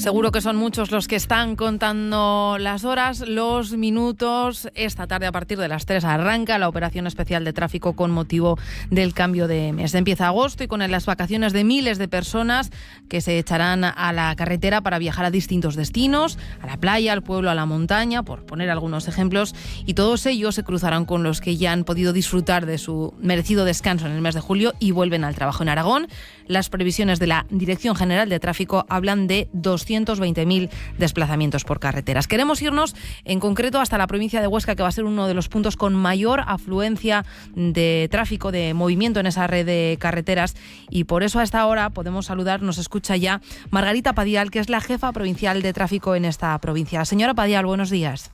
Seguro que son muchos los que están contando las horas, los minutos. Esta tarde a partir de las 3 arranca la operación especial de tráfico con motivo del cambio de mes. Empieza agosto y con las vacaciones de miles de personas que se echarán a la carretera para viajar a distintos destinos, a la playa, al pueblo, a la montaña, por poner algunos ejemplos. Y todos ellos se cruzarán con los que ya han podido disfrutar de su merecido descanso en el mes de julio y vuelven al trabajo. En Aragón, las previsiones de la Dirección General de Tráfico hablan de 220.000 desplazamientos por carreteras. Queremos irnos en concreto hasta la provincia de Huesca, que va a ser uno de los puntos con mayor afluencia de tráfico, de movimiento en esa red de carreteras, y por eso a esta hora podemos saludar, nos escucha ya Margarita Padial, que es la jefa provincial de tráfico en esta provincia. Señora Padial, buenos días.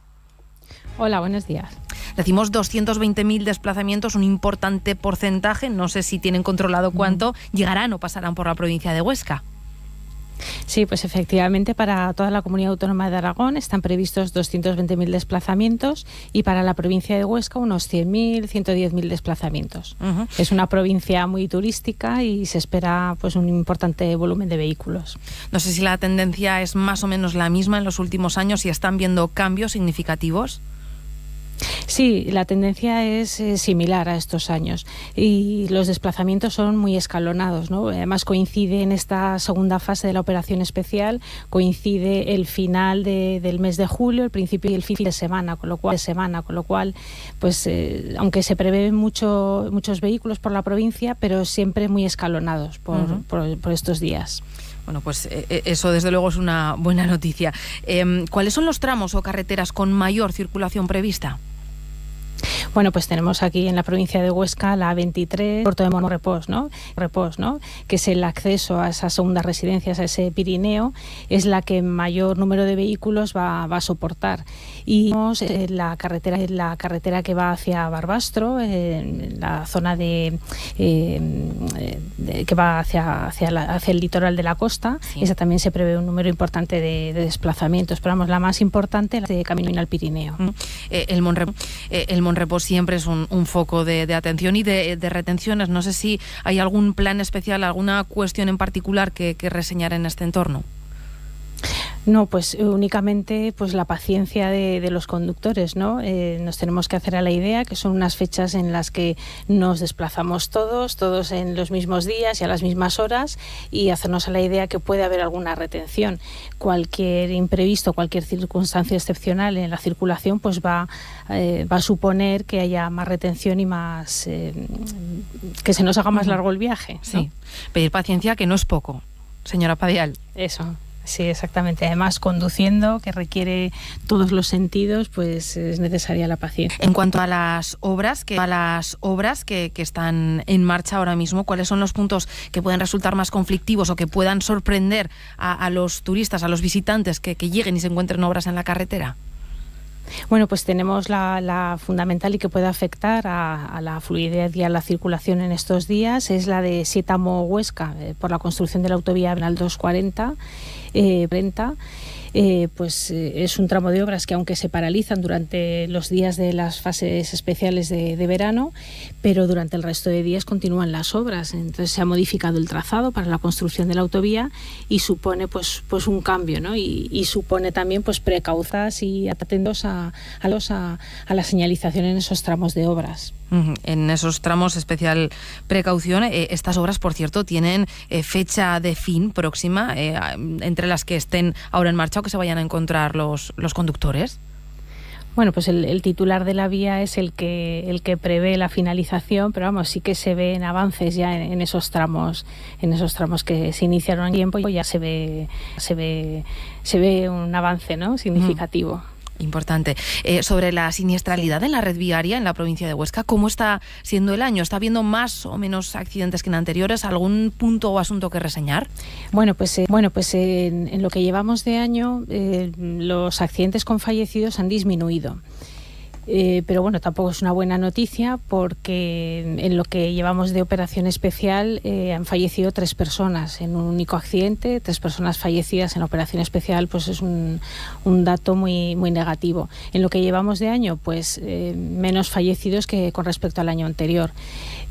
Hola, buenos días. Decimos 220.000 desplazamientos, un importante porcentaje, no sé si tienen controlado cuánto, llegarán o pasarán por la provincia de Huesca. Sí, pues efectivamente para toda la comunidad autónoma de Aragón están previstos 220.000 desplazamientos y para la provincia de Huesca unos 100.000, 110.000 desplazamientos. Es una provincia muy turística y se espera pues un importante volumen de vehículos. No sé si la tendencia es más o menos la misma en los últimos años, si están viendo cambios significativos. Sí, la tendencia es similar a estos años y los desplazamientos son muy escalonados, ¿no? Además coincide en esta segunda fase de la operación especial, coincide el final del mes de julio, el principio y el fin de semana, con lo cual pues aunque se prevén muchos vehículos por la provincia, pero siempre muy escalonados por estos días. Bueno, pues eso desde luego es una buena noticia. ¿Cuáles son los tramos o carreteras con mayor circulación prevista? Bueno, pues tenemos aquí en la provincia de Huesca la A23, Puerto de Monrepós, ¿no? Que es el acceso a esas segundas residencias, a ese Pirineo, es la que mayor número de vehículos va a soportar. Y tenemos la carretera que va hacia Barbastro, en la zona que va hacia el litoral de la costa. Sí. Esa también se prevé un número importante de desplazamientos, pero vamos, la más importante es de camino al Pirineo. El Monrepós siempre es un foco de atención y de retenciones. No sé si hay algún plan especial, alguna cuestión en particular que reseñar en este entorno. No, pues únicamente pues la paciencia de los conductores, ¿no? Nos tenemos que hacer a la idea que son unas fechas en las que nos desplazamos todos en los mismos días y a las mismas horas, y hacernos a la idea que puede haber alguna retención. Cualquier imprevisto, cualquier circunstancia excepcional en la circulación pues va a suponer que haya más retención y más que se nos haga más largo el viaje, ¿no? Sí, pedir paciencia, que no es poco, señora Padial. Eso. Sí, exactamente. Además, conduciendo, que requiere todos los sentidos, pues es necesaria la paciencia. En cuanto a las obras que están en marcha ahora mismo, ¿cuáles son los puntos que pueden resultar más conflictivos o que puedan sorprender a los turistas, a los visitantes que lleguen y se encuentren obras en la carretera? Bueno, pues tenemos la fundamental y que puede afectar a la fluidez y a la circulación en estos días, es la de Sietamo-Huesca, por la construcción de la autovía Avenal 240. Pues es un tramo de obras que, aunque se paralizan durante los días de las fases especiales de verano, pero durante el resto de días continúan las obras. Entonces se ha modificado el trazado para la construcción de la autovía y supone pues un cambio, ¿no? Y supone también pues precauzas y atentos a la señalización en esos tramos de obras. En esos tramos, especial precaución. Estas obras, por cierto, tienen fecha de fin próxima, entre las que estén ahora en marcha o que se vayan a encontrar los conductores. Bueno, pues el titular de la vía es el que prevé la finalización, pero vamos, sí que se ven avances ya en esos tramos que se iniciaron en tiempo, y ya se ve un avance, ¿no? Significativo. Importante. Sobre la siniestralidad en la red viaria en la provincia de Huesca, ¿cómo está siendo el año? ¿Está habiendo más o menos accidentes que en anteriores? ¿Algún punto o asunto que reseñar? Bueno, pues en lo que llevamos de año, los accidentes con fallecidos han disminuido. Pero bueno, tampoco es una buena noticia porque en lo que llevamos de operación especial han fallecido 3 personas en un único accidente. 3 personas fallecidas en la operación especial, pues es un dato muy, muy negativo. En lo que llevamos de año, pues menos fallecidos que con respecto al año anterior.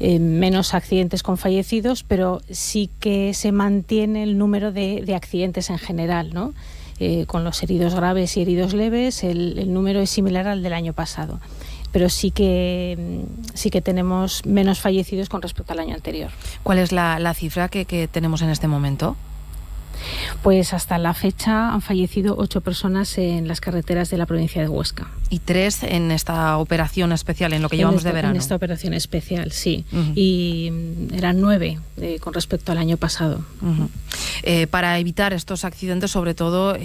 Menos accidentes con fallecidos, pero sí que se mantiene el número de accidentes en general, ¿no? Con los heridos graves y heridos leves, el número es similar al del año pasado, pero sí que tenemos menos fallecidos con respecto al año anterior. ¿Cuál es la cifra que tenemos en este momento? Pues hasta la fecha han fallecido 8 personas en las carreteras de la provincia de Huesca. Y 3 en esta operación especial, en lo que llevamos de verano. En esta operación especial, sí. Y eran 9 con respecto al año pasado. Para evitar estos accidentes, sobre todo,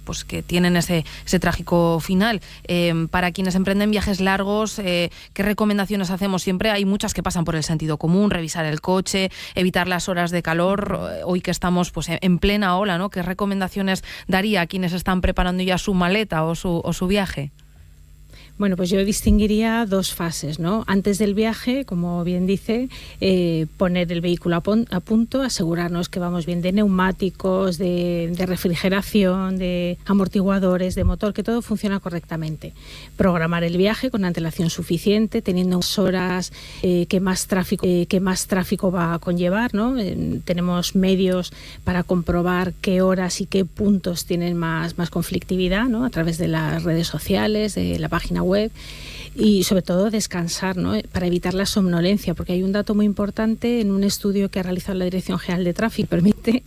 pues que tienen ese trágico final, para quienes emprenden viajes largos, ¿qué recomendaciones hacemos? Siempre hay muchas que pasan por el sentido común: revisar el coche, evitar las horas de calor, hoy que estamos pues en plena ola, ¿no? ¿Qué recomendaciones daría a quienes están preparando ya su maleta o su viaje? Bueno, pues yo distinguiría 2 fases, ¿no? Antes del viaje, como bien dice, poner el vehículo a punto, asegurarnos que vamos bien de neumáticos, de refrigeración, de amortiguadores, de motor, que todo funciona correctamente. Programar el viaje con antelación suficiente, teniendo unas horas que más tráfico va a conllevar, ¿no? Tenemos medios para comprobar qué horas y qué puntos tienen más conflictividad, ¿no? A través de las redes sociales, de la página web, y sobre todo descansar, ¿no? Para evitar la somnolencia, porque hay un dato muy importante en un estudio que ha realizado la Dirección General de Tráfico, permite,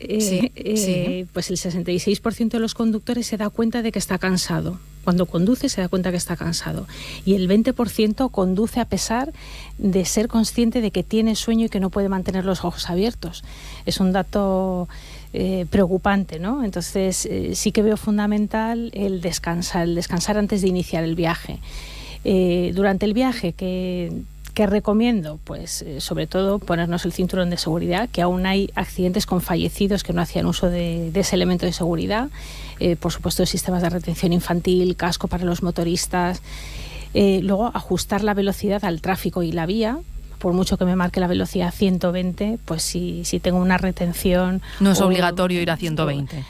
pues el 66% de los conductores se da cuenta de que está cansado. Cuando conduce se da cuenta que está cansado, y el 20% conduce a pesar de ser consciente de que tiene sueño y que no puede mantener los ojos abiertos. Es un dato preocupante, ¿no? Entonces sí que veo fundamental el descansar antes de iniciar el viaje. Durante el viaje, ¿qué recomiendo? Pues sobre todo ponernos el cinturón de seguridad, que aún hay accidentes con fallecidos que no hacían uso de ese elemento de seguridad. Por supuesto, sistemas de retención infantil, casco para los motoristas. Luego, ajustar la velocidad al tráfico y la vía. Por mucho que me marque la velocidad 120, pues si tengo una retención... No es obligatorio ir a 120.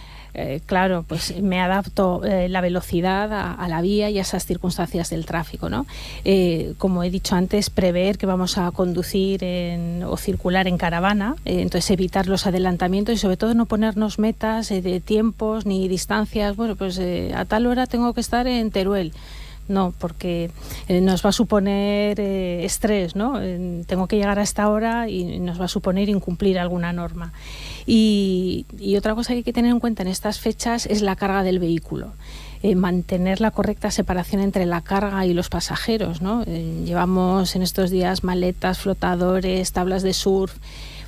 Claro, pues me adapto la velocidad a la vía y a esas circunstancias del tráfico, ¿no? Como he dicho antes, prever que vamos a conducir o circular en caravana, entonces evitar los adelantamientos y sobre todo no ponernos metas de tiempos ni distancias. Bueno, pues a tal hora tengo que estar en Teruel. No, porque nos va a suponer estrés, ¿no? Tengo que llegar a esta hora y nos va a suponer incumplir alguna norma. Y otra cosa que hay que tener en cuenta en estas fechas es la carga del vehículo. Mantener la correcta separación entre la carga y los pasajeros, ¿no? Llevamos en estos días maletas, flotadores, tablas de surf.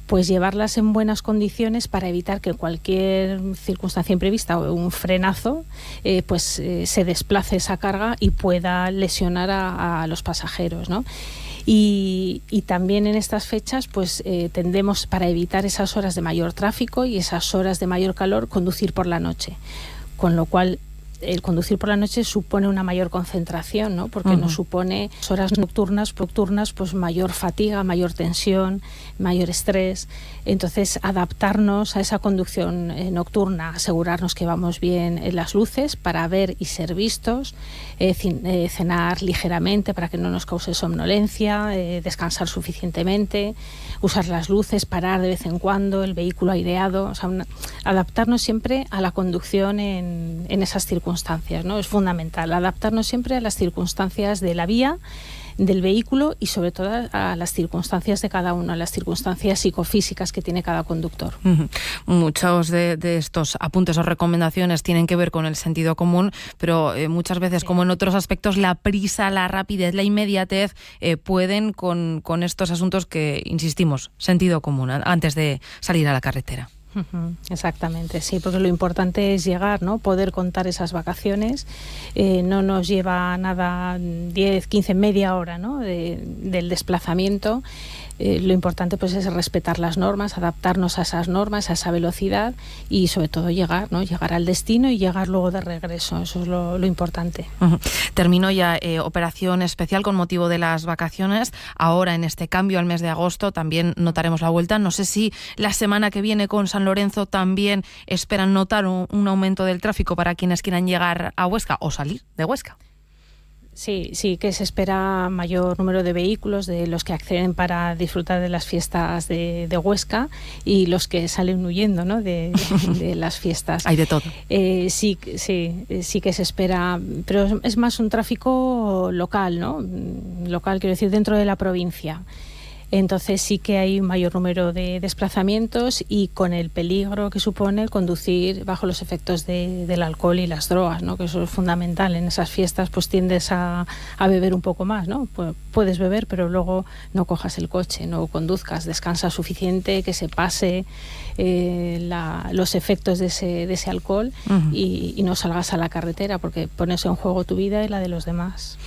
Pues llevarlas en buenas condiciones para evitar que cualquier circunstancia imprevista o un frenazo se desplace esa carga y pueda lesionar a los pasajeros, ¿no? Y también en estas fechas pues tendemos, para evitar esas horas de mayor tráfico y esas horas de mayor calor, conducir por la noche, con lo cual el conducir por la noche supone una mayor concentración, ¿no? Porque nos supone horas nocturnas, pues mayor fatiga, mayor tensión, mayor estrés. Entonces, adaptarnos a esa conducción nocturna, asegurarnos que vamos bien en las luces para ver y ser vistos, cenar ligeramente para que no nos cause somnolencia, descansar suficientemente, usar las luces, parar de vez en cuando, el vehículo aireado, o sea, adaptarnos siempre a la conducción en esas circunstancias, ¿no? Es fundamental adaptarnos siempre a las circunstancias de la vía, del vehículo y sobre todo a las circunstancias de cada uno, a las circunstancias psicofísicas que tiene cada conductor. Muchos de estos apuntes o recomendaciones tienen que ver con el sentido común, pero muchas veces, como en otros aspectos, la prisa, la rapidez, la inmediatez pueden con estos asuntos que, insistimos, sentido común antes de salir a la carretera. Exactamente, sí, porque lo importante es llegar, ¿no? Poder contar esas vacaciones. No nos lleva nada 10, 15, media hora, ¿no? del desplazamiento. lo importante pues es respetar las normas, adaptarnos a esas normas, a esa velocidad y sobre todo llegar al destino y llegar luego de regreso. Eso es lo importante. Terminó ya operación especial con motivo de las vacaciones. Ahora, en este cambio al mes de agosto, también notaremos la vuelta. No sé si la semana que viene con San Lorenzo también esperan notar un aumento del tráfico para quienes quieran llegar a Huesca o salir de Huesca. Sí, que se espera mayor número de vehículos de los que acceden para disfrutar de las fiestas de Huesca y los que salen huyendo, ¿no? de las fiestas. Hay de todo. Sí que se espera, pero es más un tráfico local, ¿no? Local, quiero decir, dentro de la provincia. Entonces sí que hay un mayor número de desplazamientos y con el peligro que supone conducir bajo los efectos del alcohol y las drogas, ¿no? Que eso es fundamental. En esas fiestas pues tiendes a beber un poco más, ¿no? Puedes beber, pero luego no cojas el coche, no conduzcas, descansa suficiente, que se pase los efectos de ese alcohol y no salgas a la carretera porque pones en juego tu vida y la de los demás.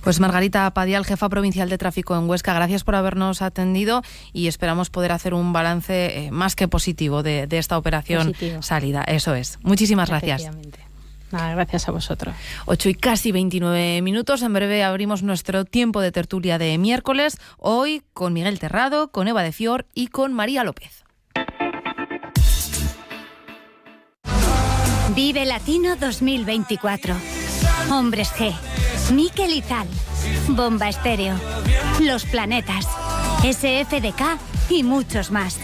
Pues Margarita Padial, jefa provincial de tráfico en Huesca, gracias por habernos atendido y esperamos poder hacer un balance más que positivo de esta operación salida. Eso es. Muchísimas gracias. Nada, gracias a vosotros. 8:29. En breve abrimos nuestro tiempo de tertulia de miércoles, hoy con Miguel Terrado, con Eva de Fior y con María López. Vive Latino 2024. Hombres G, Miquel Izal, Bomba Estéreo, Los Planetas, SFDK y muchos más.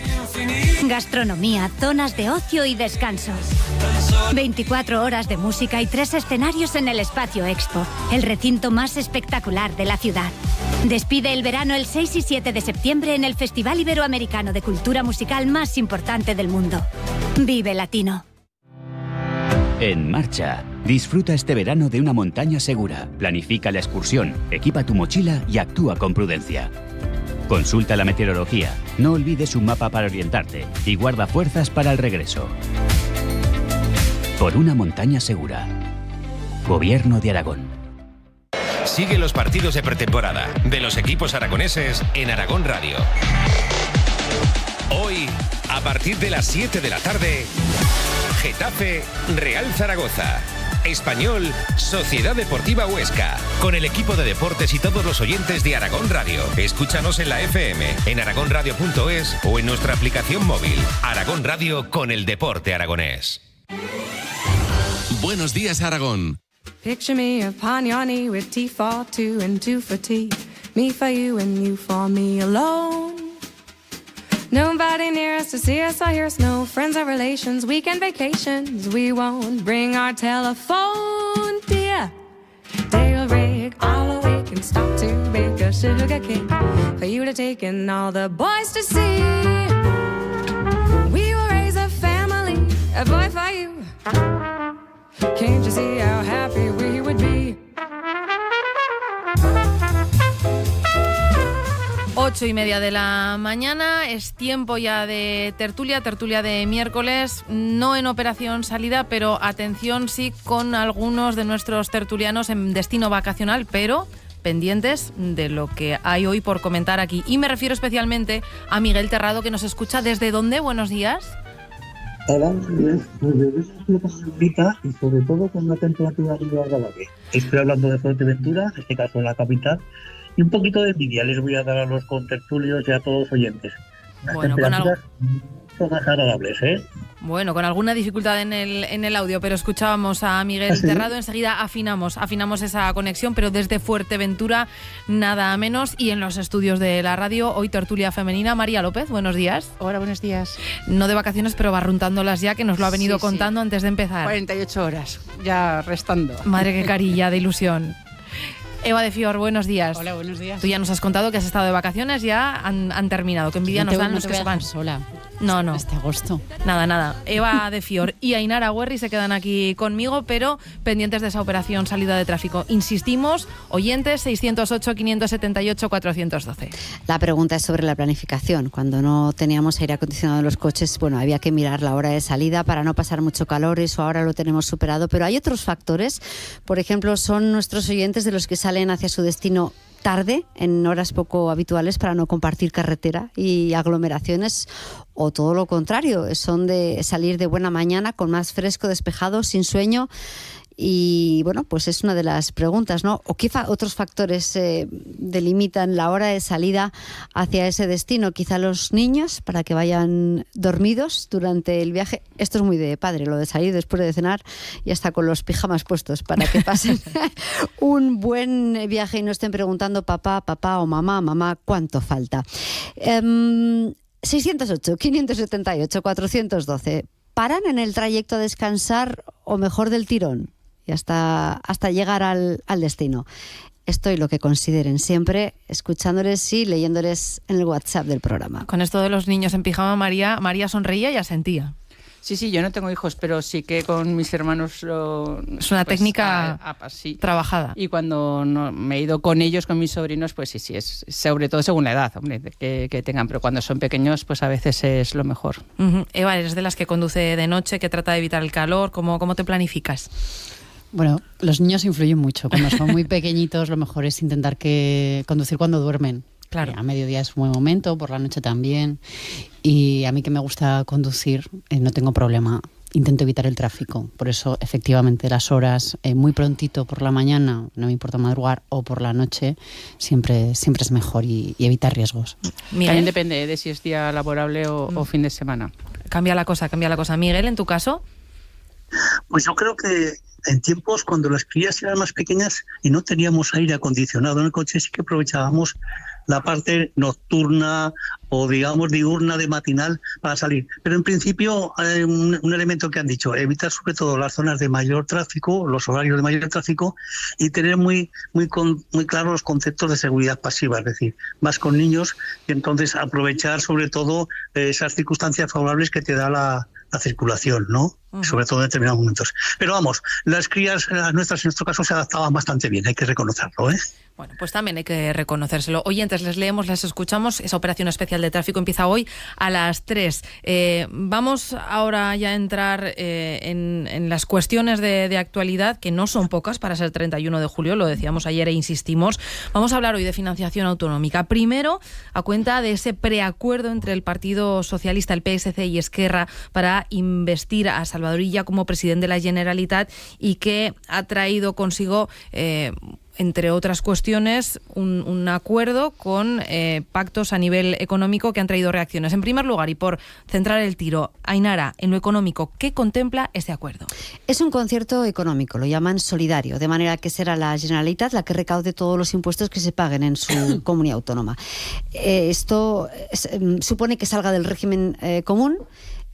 Gastronomía, zonas de ocio y descanso. 24 horas de música y 3 escenarios en el Espacio Expo, el recinto más espectacular de la ciudad. Despide el verano el 6 y 7 de septiembre en el Festival Iberoamericano de Cultura Musical más importante del mundo. Vive Latino. En marcha. Disfruta este verano de una montaña segura. Planifica la excursión, equipa tu mochila y actúa con prudencia. Consulta la meteorología, no olvides un mapa para orientarte y guarda fuerzas para el regreso. Por una montaña segura. Gobierno de Aragón. Sigue los partidos de pretemporada de los equipos aragoneses en Aragón Radio. Hoy, a partir de las 7 de la tarde, Getafe, Real Zaragoza. Español, Sociedad Deportiva Huesca. Con el equipo de deportes y todos los oyentes de Aragón Radio. Escúchanos en la FM, en aragonradio.es o en nuestra aplicación móvil. Aragón Radio con el deporte aragonés. Buenos días, Aragón. Picture me upon your knee with tea for two and two for tea. Me for you and you for me alone. Nobody near us to see us or hear us, no friends or relations, weekend vacations. We won't bring our telephone, dear. Day will break, all awake and stop to bake a sugar cake for you to take and all the boys to see. We will raise a family, a boy for you. Can't you see how happy we would be? 8:30 de la mañana, es tiempo ya de tertulia de miércoles, no en operación salida, pero atención sí con algunos de nuestros tertulianos en destino vacacional, pero pendientes de lo que hay hoy por comentar aquí. Y me refiero especialmente a Miguel Terrado, que nos escucha desde ¿dónde? Buenos días. Hola, y sobre todo con una temperatura muy agradable. Estoy hablando de Fuerteventura, en este caso en la capital, y un poquito de envidia les voy a dar a los contertulios y a todos los oyentes. Bueno, con algo más agradables, ¿eh? Bueno, con alguna dificultad en el audio, pero escuchábamos a Miguel Terrado, enseguida afinamos esa conexión, pero desde Fuerteventura nada menos, y en los estudios de la radio, hoy tertulia femenina, María López, buenos días. Hola, buenos días. No de vacaciones, pero barruntándolas ya, que nos lo ha venido contando antes de empezar. 48 horas, ya restando. Madre, qué carilla de ilusión. Eva de Fior, buenos días. Hola, buenos días. Tú ya nos has contado que has estado de vacaciones, ya han terminado. Que envidia nos dan los que se van sola. No. Este agosto. Nada. Eva de Fior y Ainara Guerri se quedan aquí conmigo, pero pendientes de esa operación salida de tráfico. Insistimos, oyentes, 608-578-412. La pregunta es sobre la planificación. Cuando no teníamos aire acondicionado en los coches, bueno, había que mirar la hora de salida para no pasar mucho calor, eso ahora lo tenemos superado, pero hay otros factores. Por ejemplo, son nuestros oyentes de los que salen hacia su destino tarde, en horas poco habituales, para no compartir carretera y aglomeraciones, o todo lo contrario, son de salir de buena mañana con más fresco, despejado, sin sueño. Y bueno, pues es una de las preguntas, ¿no? ¿O qué otros factores delimitan la hora de salida hacia ese destino? Quizá los niños, para que vayan dormidos durante el viaje. Esto es muy de padre, lo de salir después de cenar y hasta con los pijamas puestos, para que pasen un buen viaje y no estén preguntando papá o mamá, ¿cuánto falta? 608, 578, 412. ¿Paran en el trayecto a descansar o mejor del tirón? Y hasta llegar al destino. Esto y lo que consideren, siempre escuchándoles y leyéndoles en el WhatsApp del programa. Con esto de los niños en pijama, María sonreía y asentía. Sí, yo no tengo hijos, pero sí que con mis hermanos... es una técnica sí, trabajada. Y cuando me he ido con ellos, con mis sobrinos, pues sí, es sobre todo según la edad, hombre, que tengan. Pero cuando son pequeños, pues a veces es lo mejor. Eva, eres de las que conduce de noche, que trata de evitar el calor. ¿Cómo te planificas? Bueno, los niños influyen mucho. Cuando son muy pequeñitos, lo mejor es intentar conducir cuando duermen. Claro. A mediodía es un buen momento, por la noche también. Y a mí, que me gusta conducir, no tengo problema. Intento evitar el tráfico. Por eso, efectivamente, las horas muy prontito por la mañana, no me importa madrugar, o por la noche, siempre es mejor y evitar riesgos. Miguel. También depende de si es día laborable o fin de semana. Cambia la cosa. Miguel, ¿en tu caso? Pues yo creo que en tiempos cuando las crías eran más pequeñas y no teníamos aire acondicionado en el coche, sí que aprovechábamos la parte nocturna o digamos diurna de matinal para salir. Pero en principio hay un elemento que han dicho, evitar sobre todo las zonas de mayor tráfico, los horarios de mayor tráfico, y tener muy claros los conceptos de seguridad pasiva, es decir, vas con niños y entonces aprovechar sobre todo esas circunstancias favorables que te da la circulación, ¿no? Sobre todo en determinados momentos. Pero vamos, las crías nuestras en nuestro caso se adaptaban bastante bien, hay que reconocerlo, ¿eh? Bueno, pues también hay que reconocérselo. Oyentes, les leemos, les escuchamos. Esa operación especial de tráfico empieza hoy a las 3. Vamos ahora ya a entrar en las cuestiones de actualidad, que no son pocas para ser 31 de julio, lo decíamos ayer e insistimos. Vamos a hablar hoy de financiación autonómica. Primero, a cuenta de ese preacuerdo entre el Partido Socialista, el PSC y Esquerra para investir a Salvador Illa como presidente de la Generalitat, y que ha traído consigo entre otras cuestiones, un acuerdo con pactos a nivel económico que han traído reacciones. En primer lugar, y por centrar el tiro, Ainara, en lo económico, ¿qué contempla este acuerdo? Es un concierto económico, lo llaman solidario, de manera que será la Generalitat la que recaude todos los impuestos que se paguen en su comunidad autónoma. Esto supone que salga del régimen común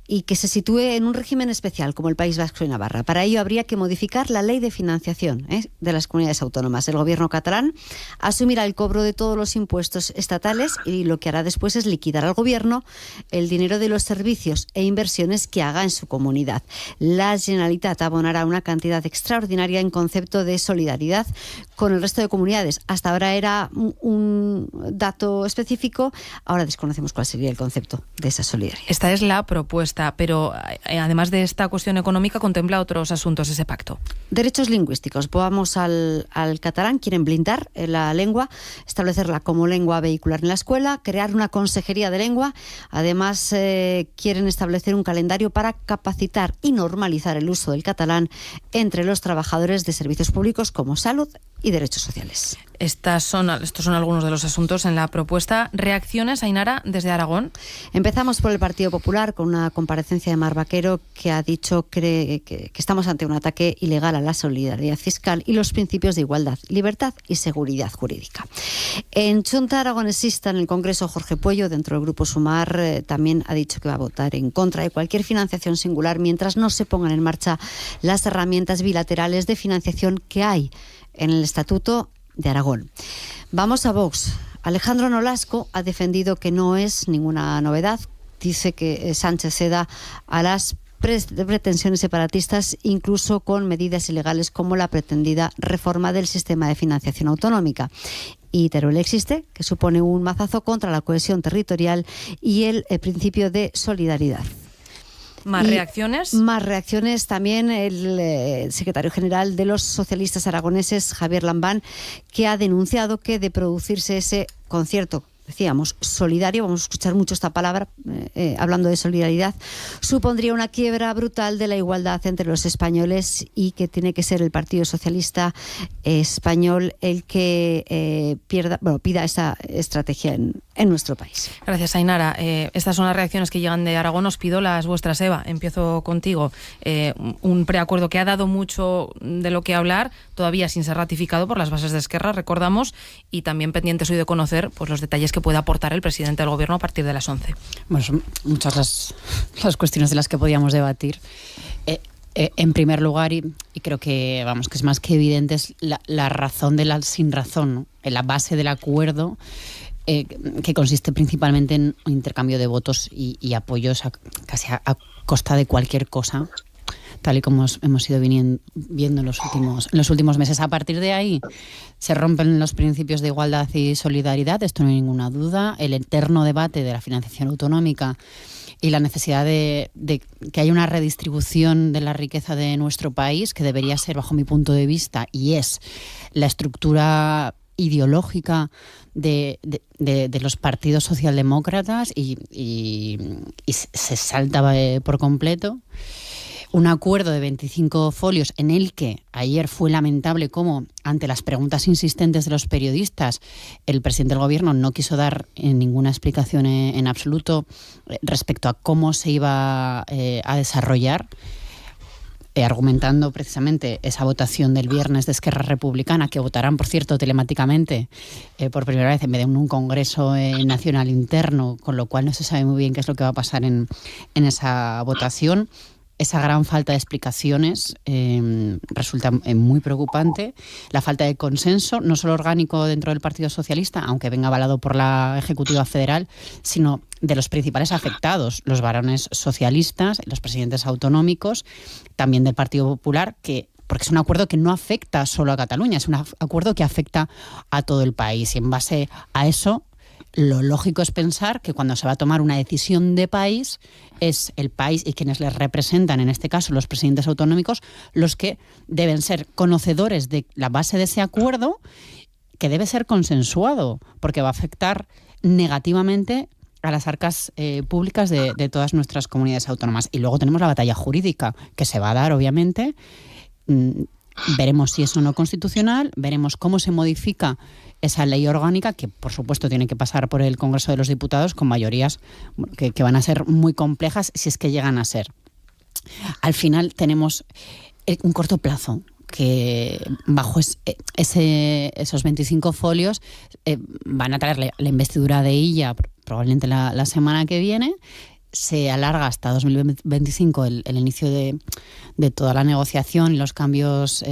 y que se sitúe en un régimen especial como el País Vasco y Navarra. Para ello habría que modificar la ley de financiación de las comunidades autónomas. El gobierno catalán asumirá el cobro de todos los impuestos estatales y lo que hará después es liquidar al gobierno el dinero de los servicios e inversiones que haga en su comunidad. La Generalitat abonará una cantidad extraordinaria en concepto de solidaridad con el resto de comunidades. Hasta ahora era un dato específico, ahora desconocemos cuál sería el concepto de esa solidaridad. Esta es la propuesta. Pero además de esta cuestión económica, contempla otros asuntos ese pacto. Derechos lingüísticos. Vamos al catalán. Quieren blindar la lengua, establecerla como lengua vehicular en la escuela, crear una consejería de lengua. Además, quieren establecer un calendario para capacitar y normalizar el uso del catalán entre los trabajadores de servicios públicos como salud y derechos sociales. Estos son algunos de los asuntos en la propuesta. ¿Reacciones, Ainara, desde Aragón? Empezamos por el Partido Popular, con una comparecencia de Mar Vaquero, que ha dicho que estamos ante un ataque ilegal a la solidaridad fiscal y los principios de igualdad, libertad y seguridad jurídica. En Junta Aragonesista, en el Congreso, Jorge Puello, dentro del Grupo Sumar, también ha dicho que va a votar en contra de cualquier financiación singular mientras no se pongan en marcha las herramientas bilaterales de financiación que hay en el Estatuto de Aragón. Vamos a Vox. Alejandro Nolasco ha defendido que no es ninguna novedad. Dice que Sánchez ceda a las pretensiones separatistas, incluso con medidas ilegales como la pretendida reforma del sistema de financiación autonómica. Y Teruel existe, que supone un mazazo contra la cohesión territorial y el principio de solidaridad. ¿Más reacciones? Más reacciones también el secretario general de los socialistas aragoneses, Javier Lambán, que ha denunciado que de producirse ese concierto, decíamos, solidario, vamos a escuchar mucho esta palabra, hablando de solidaridad, supondría una quiebra brutal de la igualdad entre los españoles y que tiene que ser el Partido Socialista Español el que pida esa estrategia en nuestro país. Gracias, Ainara. Estas son las reacciones que llegan de Aragón. Os pido las vuestras, Eva. Empiezo contigo. Un preacuerdo que ha dado mucho de lo que hablar, todavía sin ser ratificado por las bases de Esquerra, recordamos, y también pendientes hoy de conocer pues los detalles que pueda aportar el presidente del Gobierno a partir de las 11. Bueno, son muchas las cuestiones de las que podíamos debatir. En primer lugar, y creo que que es más que evidente, es la razón de la sin razón, ¿no? En la base del acuerdo, que consiste principalmente en un intercambio de votos y apoyos casi a costa de cualquier cosa, tal y como hemos ido viendo en los últimos meses. A partir de ahí se rompen los principios de igualdad y solidaridad, esto no hay ninguna duda. El eterno debate de la financiación autonómica y la necesidad de que haya una redistribución de la riqueza de nuestro país, que debería ser, bajo mi punto de vista, y es la estructura ideológica de los partidos socialdemócratas, y se salta por completo. Un acuerdo de 25 folios en el que ayer fue lamentable cómo, ante las preguntas insistentes de los periodistas, el presidente del Gobierno no quiso dar ninguna explicación en absoluto respecto a cómo se iba a desarrollar, argumentando precisamente esa votación del viernes de Esquerra Republicana, que votarán, por cierto, telemáticamente por primera vez en vez de un congreso nacional interno, con lo cual no se sabe muy bien qué es lo que va a pasar en esa votación. Esa gran falta de explicaciones resulta muy preocupante. La falta de consenso, no solo orgánico dentro del Partido Socialista, aunque venga avalado por la Ejecutiva Federal, sino de los principales afectados, los varones socialistas, los presidentes autonómicos, también del Partido Popular, porque es un acuerdo que no afecta solo a Cataluña, es un acuerdo que afecta a todo el país. Y en base a eso, lo lógico es pensar que cuando se va a tomar una decisión de país, es el país y quienes les representan, en este caso los presidentes autonómicos, los que deben ser conocedores de la base de ese acuerdo, que debe ser consensuado, porque va a afectar negativamente a las arcas públicas de todas nuestras comunidades autónomas. Y luego tenemos la batalla jurídica, que se va a dar, obviamente. Veremos si es o no constitucional, veremos cómo se modifica esa ley orgánica, que por supuesto tiene que pasar por el Congreso de los Diputados con mayorías que van a ser muy complejas, si es que llegan a ser. Al final tenemos un corto plazo, que bajo esos 25 folios van a traer la investidura de Illa probablemente la semana que viene. Se alarga hasta 2025 el inicio de toda la negociación y los cambios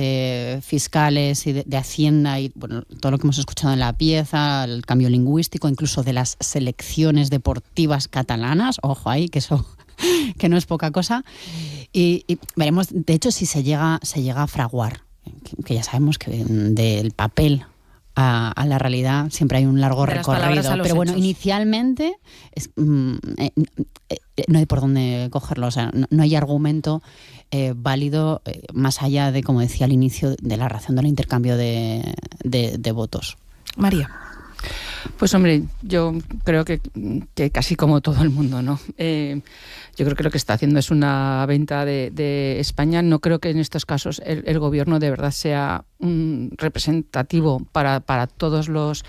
fiscales y de Hacienda y todo lo que hemos escuchado en la pieza, el cambio lingüístico, incluso de las selecciones deportivas catalanas. Ojo ahí, que eso que no es poca cosa. Y veremos, de hecho, si se llega a fraguar, que ya sabemos que del papel a la realidad siempre hay un largo recorrido, pero bueno, hechos. Inicialmente no hay por dónde cogerlo, o sea, no hay argumento válido más allá de, como decía al inicio, de la razón del intercambio de votos. María. Pues hombre, yo creo que casi como todo el mundo, ¿no? Yo creo que lo que está haciendo es una venta de España. No creo que en estos casos el gobierno de verdad sea representativo para todos los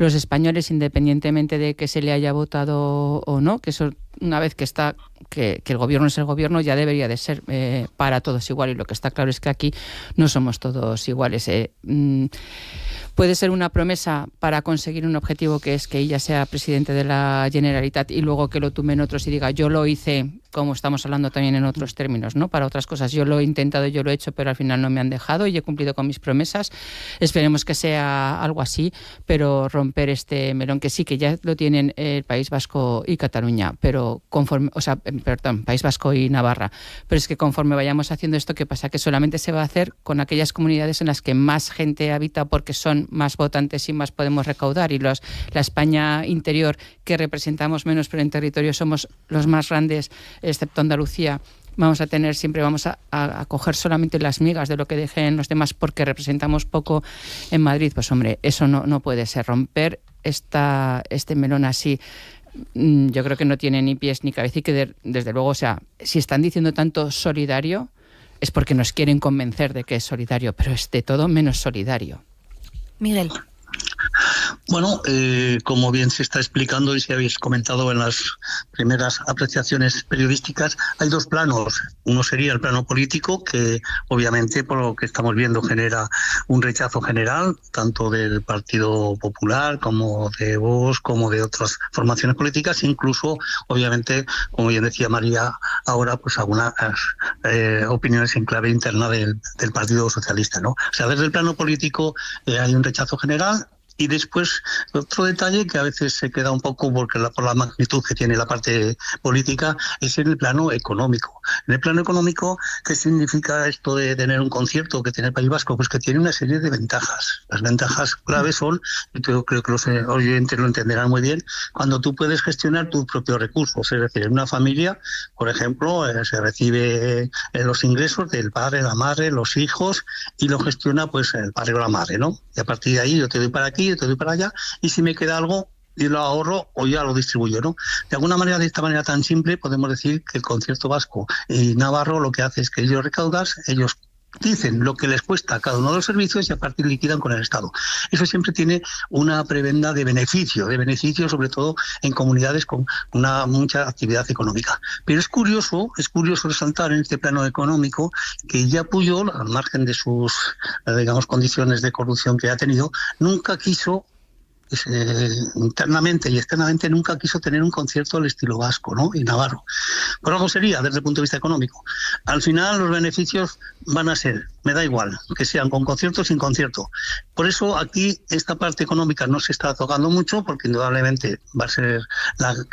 españoles, independientemente de que se le haya votado o no, que eso, una vez que el gobierno es el gobierno, ya debería de ser para todos igual, y lo que está claro es que aquí no somos todos iguales. Puede ser una promesa para conseguir un objetivo, que es que ella sea presidente de la Generalitat, y luego que lo tumben otros y diga yo lo hice, como estamos hablando también en otros términos, ¿no? Para otras cosas, yo lo he intentado, yo lo he hecho, pero al final no me han dejado y he cumplido con mis promesas. Esperemos que sea algo así, pero romper este melón, que sí, que ya lo tienen el País Vasco y Cataluña, pero País Vasco y Navarra, pero es que conforme vayamos haciendo esto, ¿qué pasa? Que solamente se va a hacer con aquellas comunidades en las que más gente habita, porque son más votantes y más podemos recaudar, y la España interior, que representamos menos, pero en territorio somos los más grandes excepto Andalucía, vamos a coger solamente las migas de lo que dejen los demás porque representamos poco en Madrid. Pues hombre, eso no puede ser. Romper este melón así, yo creo que no tiene ni pies ni cabeza, y que desde luego, o sea, si están diciendo tanto solidario es porque nos quieren convencer de que es solidario, pero es de todo menos solidario. Miguel. Bueno, como bien se está explicando y se habéis comentado en las primeras apreciaciones periodísticas, hay dos planos. Uno sería el plano político, que obviamente por lo que estamos viendo genera un rechazo general, tanto del Partido Popular como de Vox, como de otras formaciones políticas, incluso obviamente, como bien decía María ahora, pues algunas opiniones en clave interna del Partido Socialista, ¿no? O sea, desde el plano político hay un rechazo general. Y después, otro detalle que a veces se queda un poco por la magnitud que tiene la parte política, es en el plano económico. En el plano económico, ¿qué significa esto de tener un concierto que tiene el País Vasco? Pues que tiene una serie de ventajas. Las ventajas claves son, yo creo que los oyentes lo entenderán muy bien, cuando tú puedes gestionar tus propios recursos. Es decir, en una familia, por ejemplo, se recibe los ingresos del padre, la madre, los hijos, y lo gestiona pues el padre o la madre, ¿no? Y a partir de ahí yo te doy para aquí, yo te doy para allá, y si me queda algo, yo lo ahorro o ya lo distribuyo, ¿no? De alguna manera, de esta manera tan simple, podemos decir que el concierto vasco y navarro lo que hace es que ellos recaudan, ellos dicen lo que les cuesta a cada uno de los servicios y a partir liquidan con el Estado. Eso siempre tiene una prebenda de beneficio sobre todo en comunidades con mucha actividad económica. Pero es curioso resaltar en este plano económico que ya Pujol, al margen de sus, digamos, condiciones de corrupción que ha tenido, nunca quiso, internamente y externamente, nunca quiso tener un concierto al estilo vasco, ¿no? Y navarro. Por algo sería, desde el punto de vista económico. Al final los beneficios van a ser, me da igual, que sean con concierto o sin concierto. Por eso aquí esta parte económica no se está tocando mucho, porque indudablemente va a ser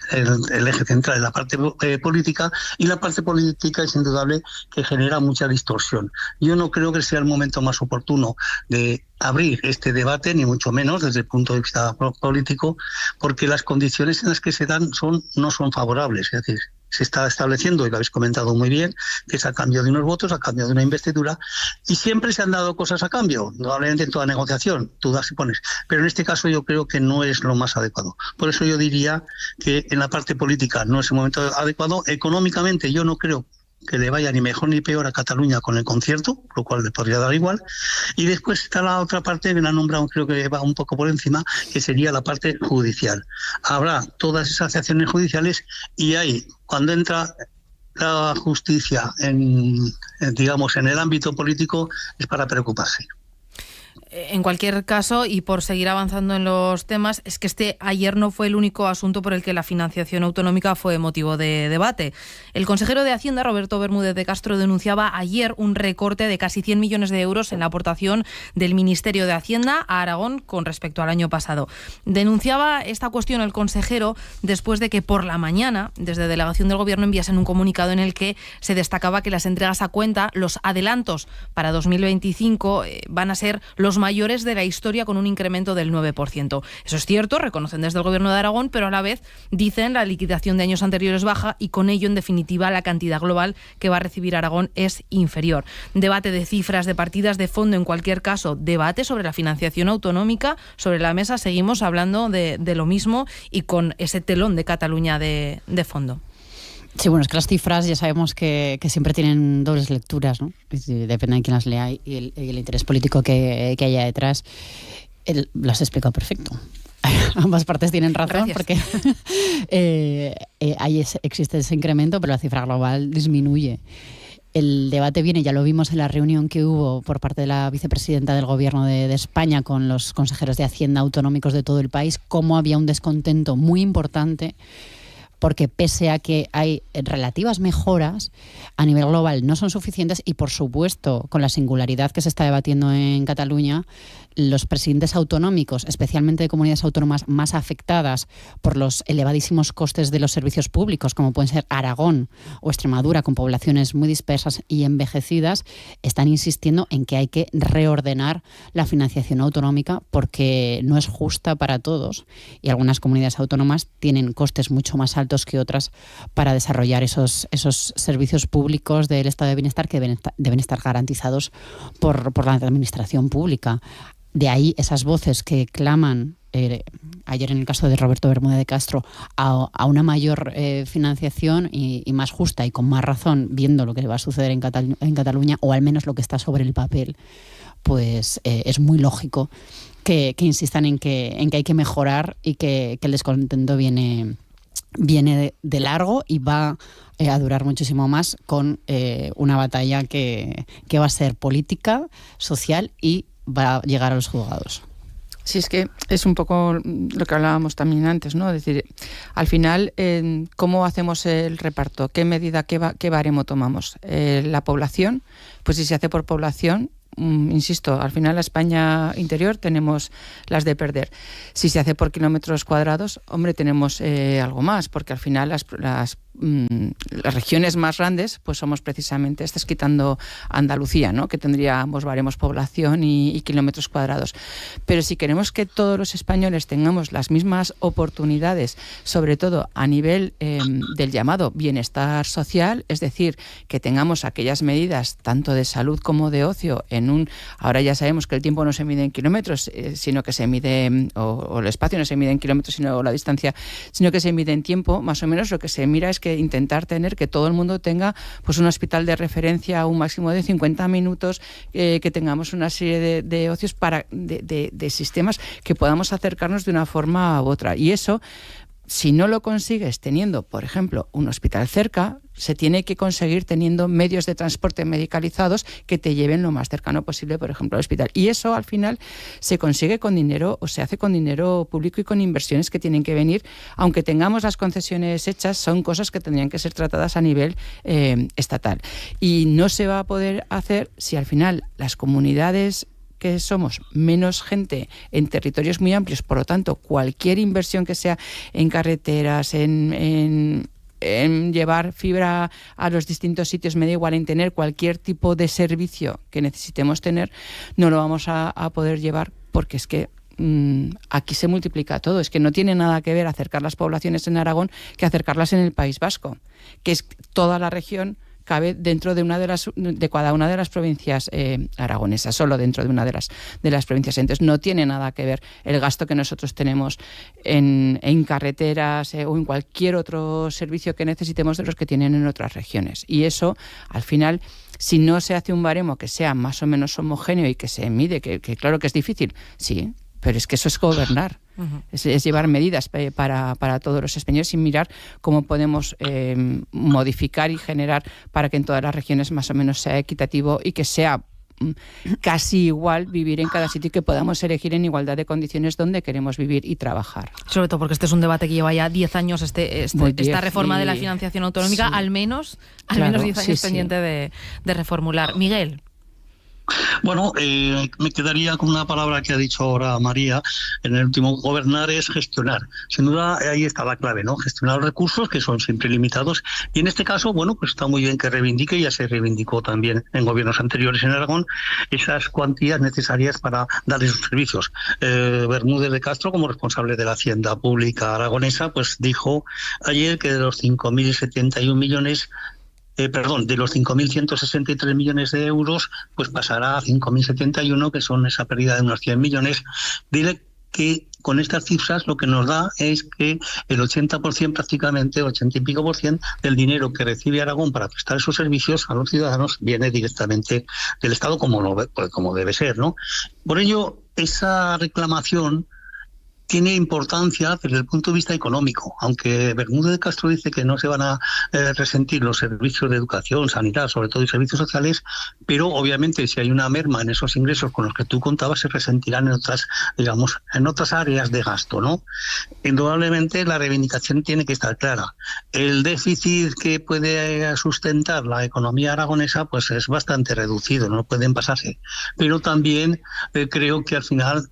el eje central de la parte política, y la parte política es indudable que genera mucha distorsión. Yo no creo que sea el momento más oportuno de abrir este debate, ni mucho menos desde el punto de vista político, porque las condiciones en las que se dan no son favorables. Es decir, se está estableciendo, y lo habéis comentado muy bien, que es a cambio de unos votos, a cambio de una investidura, y siempre se han dado cosas a cambio, probablemente en toda negociación, tú das y pones, pero en este caso yo creo que no es lo más adecuado. Por eso yo diría que en la parte política no es el momento adecuado. Económicamente yo no creo que le vaya ni mejor ni peor a Cataluña con el concierto, lo cual le podría dar igual. Y después está la otra parte, que la han nombrado, creo que va un poco por encima, que sería la parte judicial. Habrá todas esas acciones judiciales, y ahí, cuando entra la justicia digamos, en el ámbito político, es para preocuparse. En cualquier caso, y por seguir avanzando en los temas, es que ayer no fue el único asunto por el que la financiación autonómica fue motivo de debate. El consejero de Hacienda, Roberto Bermúdez de Castro, denunciaba ayer un recorte de casi 100 millones de euros en la aportación del Ministerio de Hacienda a Aragón con respecto al año pasado. Denunciaba esta cuestión el consejero después de que por la mañana, desde Delegación del Gobierno, enviasen un comunicado en el que se destacaba que las entregas a cuenta, los adelantos para 2025, van a ser los mayores de la historia, con un incremento del 9%. Eso es cierto, reconocen desde el Gobierno de Aragón, pero a la vez dicen la liquidación de años anteriores baja, y con ello, en definitiva, la cantidad global que va a recibir Aragón es inferior. Debate de cifras, de partidas, de fondo, en cualquier caso, debate sobre la financiación autonómica sobre la mesa. Seguimos hablando de lo mismo y con ese telón de Cataluña de fondo. Sí, bueno, es que las cifras ya sabemos que siempre tienen dobles lecturas, ¿no? Depende de quién las lea y el interés político que haya detrás. Lo has explicado perfecto. Ambas partes tienen razón. Gracias. Porque existe ese incremento, pero la cifra global disminuye. El debate viene, ya lo vimos en la reunión que hubo por parte de la vicepresidenta del Gobierno de España con los consejeros de Hacienda autonómicos de todo el país, cómo había un descontento muy importante, porque pese a que hay relativas mejoras, a nivel global no son suficientes, y por supuesto, con la singularidad que se está debatiendo en Cataluña, los presidentes autonómicos, especialmente de comunidades autónomas más afectadas por los elevadísimos costes de los servicios públicos, como pueden ser Aragón o Extremadura, con poblaciones muy dispersas y envejecidas, están insistiendo en que hay que reordenar la financiación autonómica porque no es justa para todos y algunas comunidades autónomas tienen costes mucho más altos que otras para desarrollar esos servicios públicos del estado de bienestar que deben estar garantizados por la administración pública. De ahí esas voces que claman, ayer en el caso de Roberto Bermúdez de Castro, a una mayor financiación y más justa y con más razón, viendo lo que va a suceder en Cataluña, o al menos lo que está sobre el papel, pues es muy lógico que insistan en que hay que mejorar y que el descontento viene de largo y va a durar muchísimo más, con una batalla que va a ser política, social y va a llegar a los juzgados. Sí, es que es un poco lo que hablábamos también antes, ¿no? Es decir, al final, ¿cómo hacemos el reparto? ¿Qué medida, qué baremo tomamos? La población, pues si se hace por población, insisto, al final la España interior tenemos las de perder. Si se hace por kilómetros cuadrados, hombre, tenemos algo más, porque al final las regiones más grandes pues somos precisamente estas, quitando Andalucía, ¿no? Que tendríamos baremos población y kilómetros cuadrados. Pero si queremos que todos los españoles tengamos las mismas oportunidades, sobre todo a nivel del llamado bienestar social, es decir, que tengamos aquellas medidas tanto de salud como de ocio ahora ya sabemos que el tiempo no se mide en kilómetros, sino que se mide, o el espacio no se mide en kilómetros, sino la distancia, sino que se mide en tiempo. Más o menos lo que se mira es que intentar tener que todo el mundo tenga pues un hospital de referencia a un máximo de 50 minutos, que tengamos una serie de ocios de sistemas que podamos acercarnos de una forma u otra. Y eso, si no lo consigues teniendo, por ejemplo, un hospital cerca, se tiene que conseguir teniendo medios de transporte medicalizados que te lleven lo más cercano posible, por ejemplo, al hospital. Y eso, al final, se consigue con dinero, o se hace con dinero público y con inversiones que tienen que venir. Aunque tengamos las concesiones hechas, son cosas que tendrían que ser tratadas a nivel estatal. Y no se va a poder hacer si al final las comunidades que somos menos gente en territorios muy amplios, por lo tanto, cualquier inversión que sea en carreteras, en llevar fibra a los distintos sitios, me da igual, en tener cualquier tipo de servicio que necesitemos tener, no lo vamos a poder llevar, porque es que aquí se multiplica todo. Es que no tiene nada que ver acercar las poblaciones en Aragón que acercarlas en el País Vasco, que es toda la región cabe dentro de cada una de las provincias aragonesas, solo dentro de una de las provincias. Entonces no tiene nada que ver el gasto que nosotros tenemos en carreteras o en cualquier otro servicio que necesitemos de los que tienen en otras regiones. Y eso, al final, si no se hace un baremo que sea más o menos homogéneo y que se mide, que claro que es difícil, sí, pero es que eso es gobernar. Uh-huh. Es llevar medidas para todos los españoles y mirar cómo podemos modificar y generar para que en todas las regiones más o menos sea equitativo y que sea casi igual vivir en cada sitio y que podamos elegir en igualdad de condiciones donde queremos vivir y trabajar. Sobre todo porque este es un debate que lleva ya 10 años, esta reforma de la financiación autonómica, sí. al menos 10 años pendiente de reformular. Miguel. Bueno, me quedaría con una palabra que ha dicho ahora María en el último. Gobernar es gestionar. Sin duda, ahí está la clave, ¿no? Gestionar los recursos, que son siempre limitados. Y en este caso, bueno, pues está muy bien que reivindique, ya se reivindicó también en gobiernos anteriores en Aragón, esas cuantías necesarias para dar esos servicios. Bermúdez de Castro, como responsable de la Hacienda Pública aragonesa, pues dijo ayer que de los 5.071 millones de los 5.163 millones de euros, pues pasará a 5.071, que son esa pérdida de unos 100 millones. Dile que con estas cifras lo que nos da es que el 80%, prácticamente 80 y pico por ciento del dinero que recibe Aragón para prestar esos servicios a los ciudadanos viene directamente del Estado, como debe ser, ¿no? Por ello, esa reclamación tiene importancia desde el punto de vista económico, aunque Bermúdez de Castro dice que no se van a resentir los servicios de educación, sanidad, sobre todo y servicios sociales, pero obviamente si hay una merma en esos ingresos con los que tú contabas, se resentirán en otras, digamos, en otras áreas de gasto, ¿no? Indudablemente la reivindicación tiene que estar clara. El déficit que puede sustentar la economía aragonesa pues es bastante reducido, no pueden pasarse, pero también creo que al final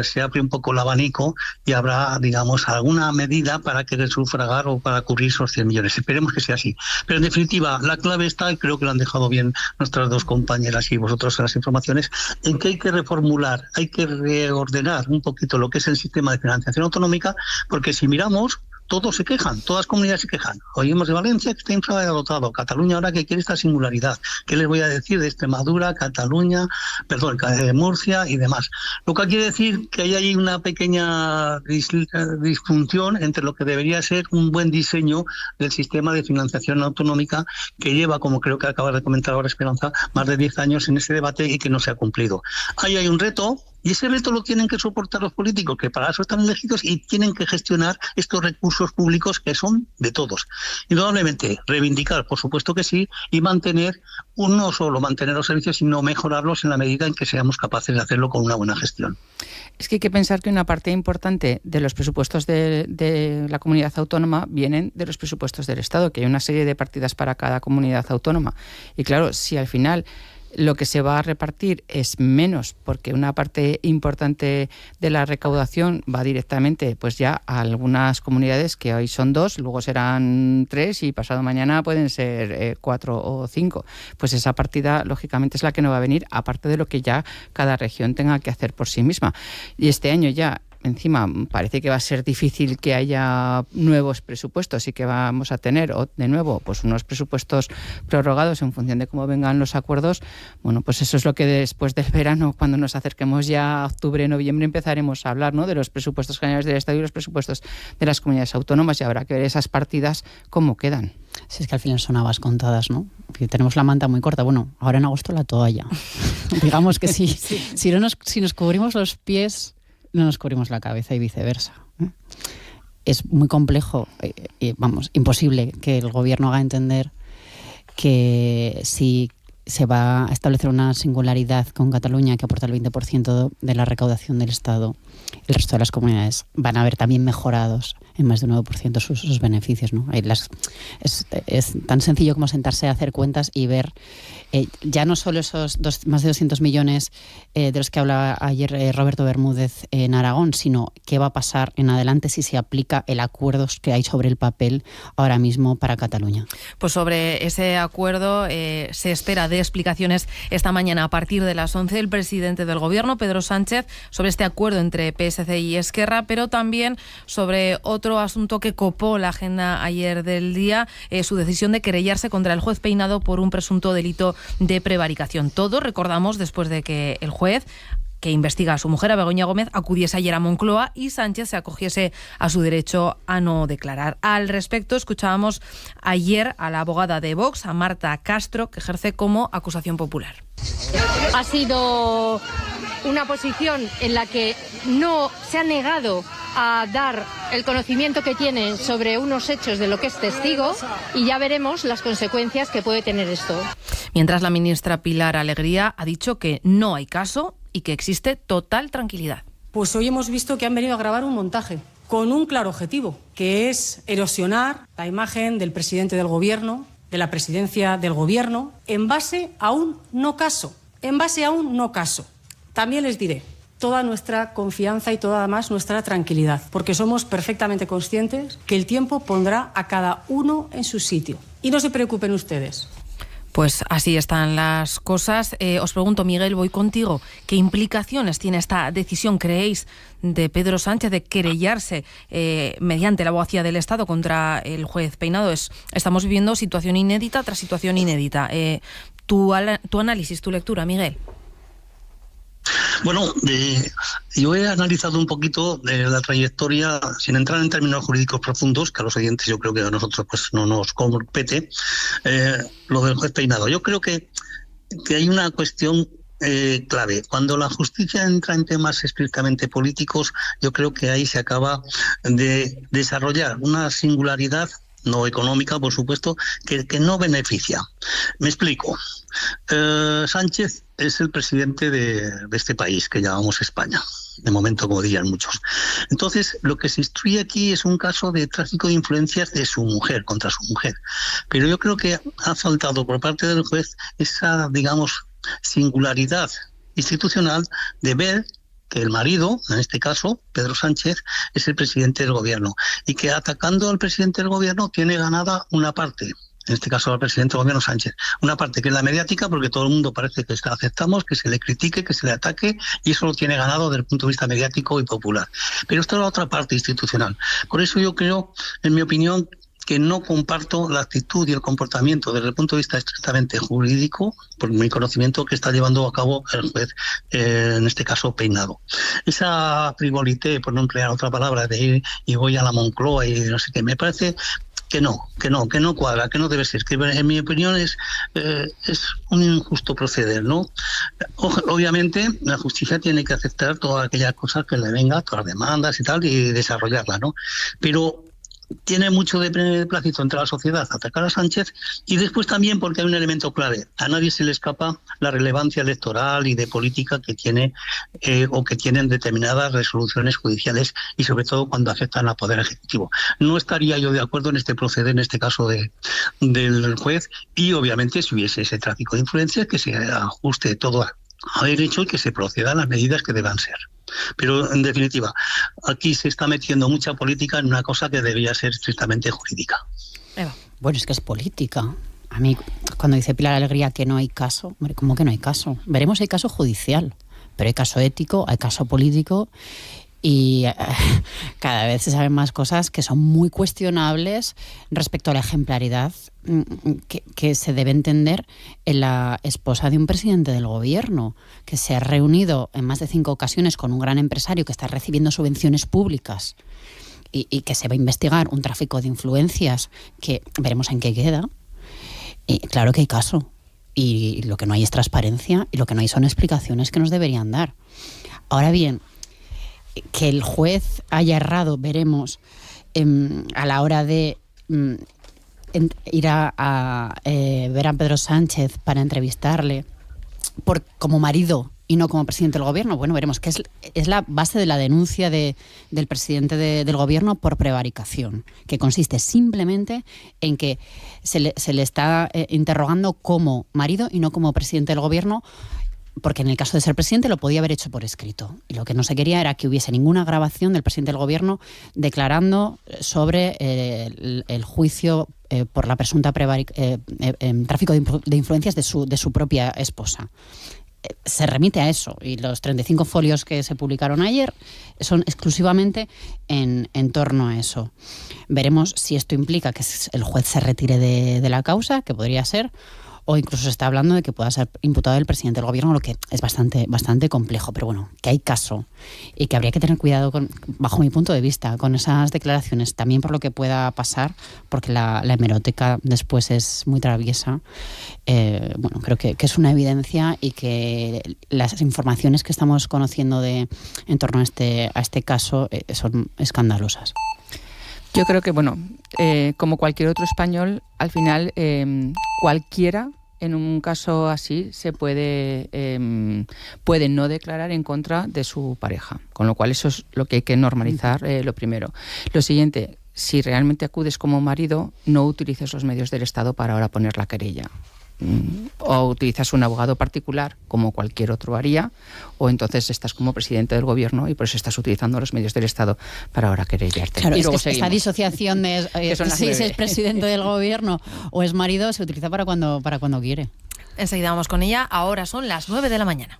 se abre un poco el abanico y habrá, digamos, alguna medida para querer sufragar o para cubrir esos 100 millones. Esperemos que sea así. Pero en definitiva, la clave está, y creo que lo han dejado bien nuestras dos compañeras y vosotros en las informaciones, en que hay que reformular, hay que reordenar un poquito lo que es el sistema de financiación autonómica, porque si miramos, todos se quejan, todas las comunidades se quejan. Oímos de Valencia que está infradotado, Cataluña ahora que quiere esta singularidad. ¿Qué les voy a decir de Extremadura, Cataluña, Murcia y demás? Lo que quiere decir que hay una pequeña disfunción entre lo que debería ser un buen diseño del sistema de financiación autonómica que lleva, como creo que acaba de comentar ahora Esperanza, más de 10 años en ese debate y que no se ha cumplido. Ahí hay un reto. Y ese reto lo tienen que soportar los políticos, que para eso están elegidos y tienen que gestionar estos recursos públicos que son de todos. Indudablemente, reivindicar, por supuesto que sí, y mantener, no solo mantener los servicios, sino mejorarlos en la medida en que seamos capaces de hacerlo con una buena gestión. Es que hay que pensar que una parte importante de los presupuestos de la comunidad autónoma vienen de los presupuestos del Estado, que hay una serie de partidas para cada comunidad autónoma. Y claro, si al final lo que se va a repartir es menos, porque una parte importante de la recaudación va directamente pues ya a algunas comunidades que hoy son 2, luego serán 3 y pasado mañana pueden ser 4 o 5. Pues esa partida, lógicamente, es la que no va a venir, aparte de lo que ya cada región tenga que hacer por sí misma. Y este año ya, encima, parece que va a ser difícil que haya nuevos presupuestos y que vamos a tener, de nuevo, pues unos presupuestos prorrogados en función de cómo vengan los acuerdos. Bueno, pues eso es lo que después del verano, cuando nos acerquemos ya a octubre, noviembre, empezaremos a hablar, ¿no?, de los presupuestos generales del Estado y los presupuestos de las comunidades autónomas, y habrá que ver esas partidas cómo quedan. Si es que al final son habas contadas, ¿no? Que tenemos la manta muy corta. Bueno, ahora en agosto la toalla. Digamos que sí. Si nos cubrimos los pies, no nos cubrimos la cabeza y viceversa. Es muy complejo, imposible que el gobierno haga entender que si se va a establecer una singularidad con Cataluña que aporta el 20% de la recaudación del Estado, el resto de las comunidades van a ver también mejorados en más de un 9% sus beneficios, ¿no? Es tan sencillo como sentarse a hacer cuentas y ver ya no solo esos más de 200 millones de los que hablaba ayer Roberto Bermúdez en Aragón, sino qué va a pasar en adelante si se aplica el acuerdo que hay sobre el papel ahora mismo para Cataluña. Pues sobre ese acuerdo se espera de explicaciones esta mañana a partir de las 11 el presidente del Gobierno, Pedro Sánchez, sobre este acuerdo entre PSC y Esquerra, pero también sobre otro asunto que copó la agenda ayer del día, su decisión de querellarse contra el juez Peinado por un presunto delito de prevaricación. Todo, recordamos, después de que el juez que investiga a su mujer, a Begoña Gómez, acudiese ayer a Moncloa y Sánchez se acogiese a su derecho a no declarar. Al respecto, escuchábamos ayer a la abogada de Vox, a Marta Castro, que ejerce como acusación popular. Ha sido una posición en la que no se ha negado a dar el conocimiento que tiene sobre unos hechos de lo que es testigo, y ya veremos las consecuencias que puede tener esto. Mientras, la ministra Pilar Alegría ha dicho que no hay caso y que existe total tranquilidad. Pues hoy hemos visto que han venido a grabar un montaje con un claro objetivo, que es erosionar la imagen del presidente del Gobierno, de la presidencia del Gobierno, en base a un no caso. También les diré toda nuestra confianza y toda además nuestra tranquilidad, porque somos perfectamente conscientes que el tiempo pondrá a cada uno en su sitio. Y no se preocupen ustedes. Pues así están las cosas. Os pregunto, Miguel, voy contigo. ¿Qué implicaciones tiene esta decisión, creéis, de Pedro Sánchez de querellarse mediante la abogacía del Estado contra el juez Peinado? Estamos viviendo situación inédita tras situación inédita. Tu análisis, tu lectura, Miguel. Bueno, yo he analizado un poquito de la trayectoria, sin entrar en términos jurídicos profundos, que a los oyentes yo creo que a nosotros pues no nos compete, lo del juez Peinado. Yo creo que hay una cuestión clave. Cuando la justicia entra en temas estrictamente políticos, yo creo que ahí se acaba de desarrollar una singularidad no económica, por supuesto, que no beneficia. Me explico. Sánchez es el presidente de este país que llamamos España, de momento, como dirían muchos. Entonces, lo que se instruye aquí es un caso de tráfico de influencias de su mujer, contra su mujer. Pero yo creo que ha faltado por parte del juez esa, digamos, singularidad institucional de ver que el marido, en este caso, Pedro Sánchez, es el presidente del gobierno y que atacando al presidente del gobierno tiene ganada una parte, en este caso al presidente del gobierno Sánchez, una parte que es la mediática, porque todo el mundo parece que aceptamos que se le critique, que se le ataque, y eso lo tiene ganado desde el punto de vista mediático y popular. Pero esto es la otra parte institucional. Por eso yo creo, en mi opinión, que no comparto la actitud y el comportamiento desde el punto de vista estrictamente jurídico, por mi conocimiento, que está llevando a cabo el juez, en este caso Peinado. Esa frivolité, por no emplear otra palabra, de ir y voy a la Moncloa y no sé qué, me parece que no cuadra, que no debe ser, que en mi opinión es un injusto proceder, ¿no? Obviamente la justicia tiene que aceptar todas aquellas cosas que le vengan, todas las demandas y tal, y desarrollarlas, ¿no? Pero tiene mucho de beneplácito entre la sociedad atacar a Sánchez, y después también porque hay un elemento clave. A nadie se le escapa la relevancia electoral y de política que tiene o que tienen determinadas resoluciones judiciales, y sobre todo cuando afectan al Poder Ejecutivo. No estaría yo de acuerdo en este proceder, en este caso del juez, y obviamente si hubiese ese tráfico de influencias, que se ajuste todo a derecho y que se proceda a las medidas que deban ser. Pero, en definitiva, aquí se está metiendo mucha política en una cosa que debería ser estrictamente jurídica. Bueno, es que es política. A mí, cuando dice Pilar Alegría que no hay caso, hombre, ¿cómo que no hay caso? Veremos, hay caso judicial, pero hay caso ético, hay caso político, y cada vez se saben más cosas que son muy cuestionables respecto a la ejemplaridad que se debe entender en la esposa de un presidente del gobierno, que se ha reunido en más de 5 ocasiones con un gran empresario que está recibiendo subvenciones públicas, y que se va a investigar un tráfico de influencias que veremos en qué queda. Y claro que hay caso, y lo que no hay es transparencia, y lo que no hay son explicaciones que nos deberían dar. Ahora bien, que el juez haya errado, veremos, a la hora de ir a ver a Pedro Sánchez para entrevistarle como marido y no como presidente del gobierno. Bueno, veremos, que es la base de la denuncia del presidente del gobierno por prevaricación, que consiste simplemente en que se le está interrogando como marido y no como presidente del gobierno, porque en el caso de ser presidente lo podía haber hecho por escrito. Y lo que no se quería era que hubiese ninguna grabación del presidente del gobierno declarando sobre el juicio por la presunta tráfico de influencias de su propia esposa. Se remite a eso, y los 35 folios que se publicaron ayer son exclusivamente en torno a eso. Veremos si esto implica que el juez se retire de la causa, que podría ser, o incluso se está hablando de que pueda ser imputado el presidente del gobierno, lo que es bastante complejo. Pero bueno, que hay caso, y que habría que tener cuidado, bajo mi punto de vista, con esas declaraciones, también por lo que pueda pasar, porque la hemeroteca después es muy traviesa. Bueno, creo que es una evidencia, y que las informaciones que estamos conociendo en torno a este caso son escandalosas. Yo creo que, bueno, como cualquier otro español, al final cualquiera, en un caso así, se puede no declarar en contra de su pareja. Con lo cual eso es lo que hay que normalizar, lo primero. Lo siguiente, si realmente acudes como marido, no utilices los medios del Estado para ahora poner la querella. O utilizas un abogado particular, como cualquier otro haría, o entonces estás como presidente del gobierno y por eso estás utilizando los medios del Estado para ahora querellarte. Claro, y es luego que esta disociación de si es presidente del gobierno o es marido se utiliza para cuando quiere. Enseguida vamos con ella. Ahora son las 9 de la mañana.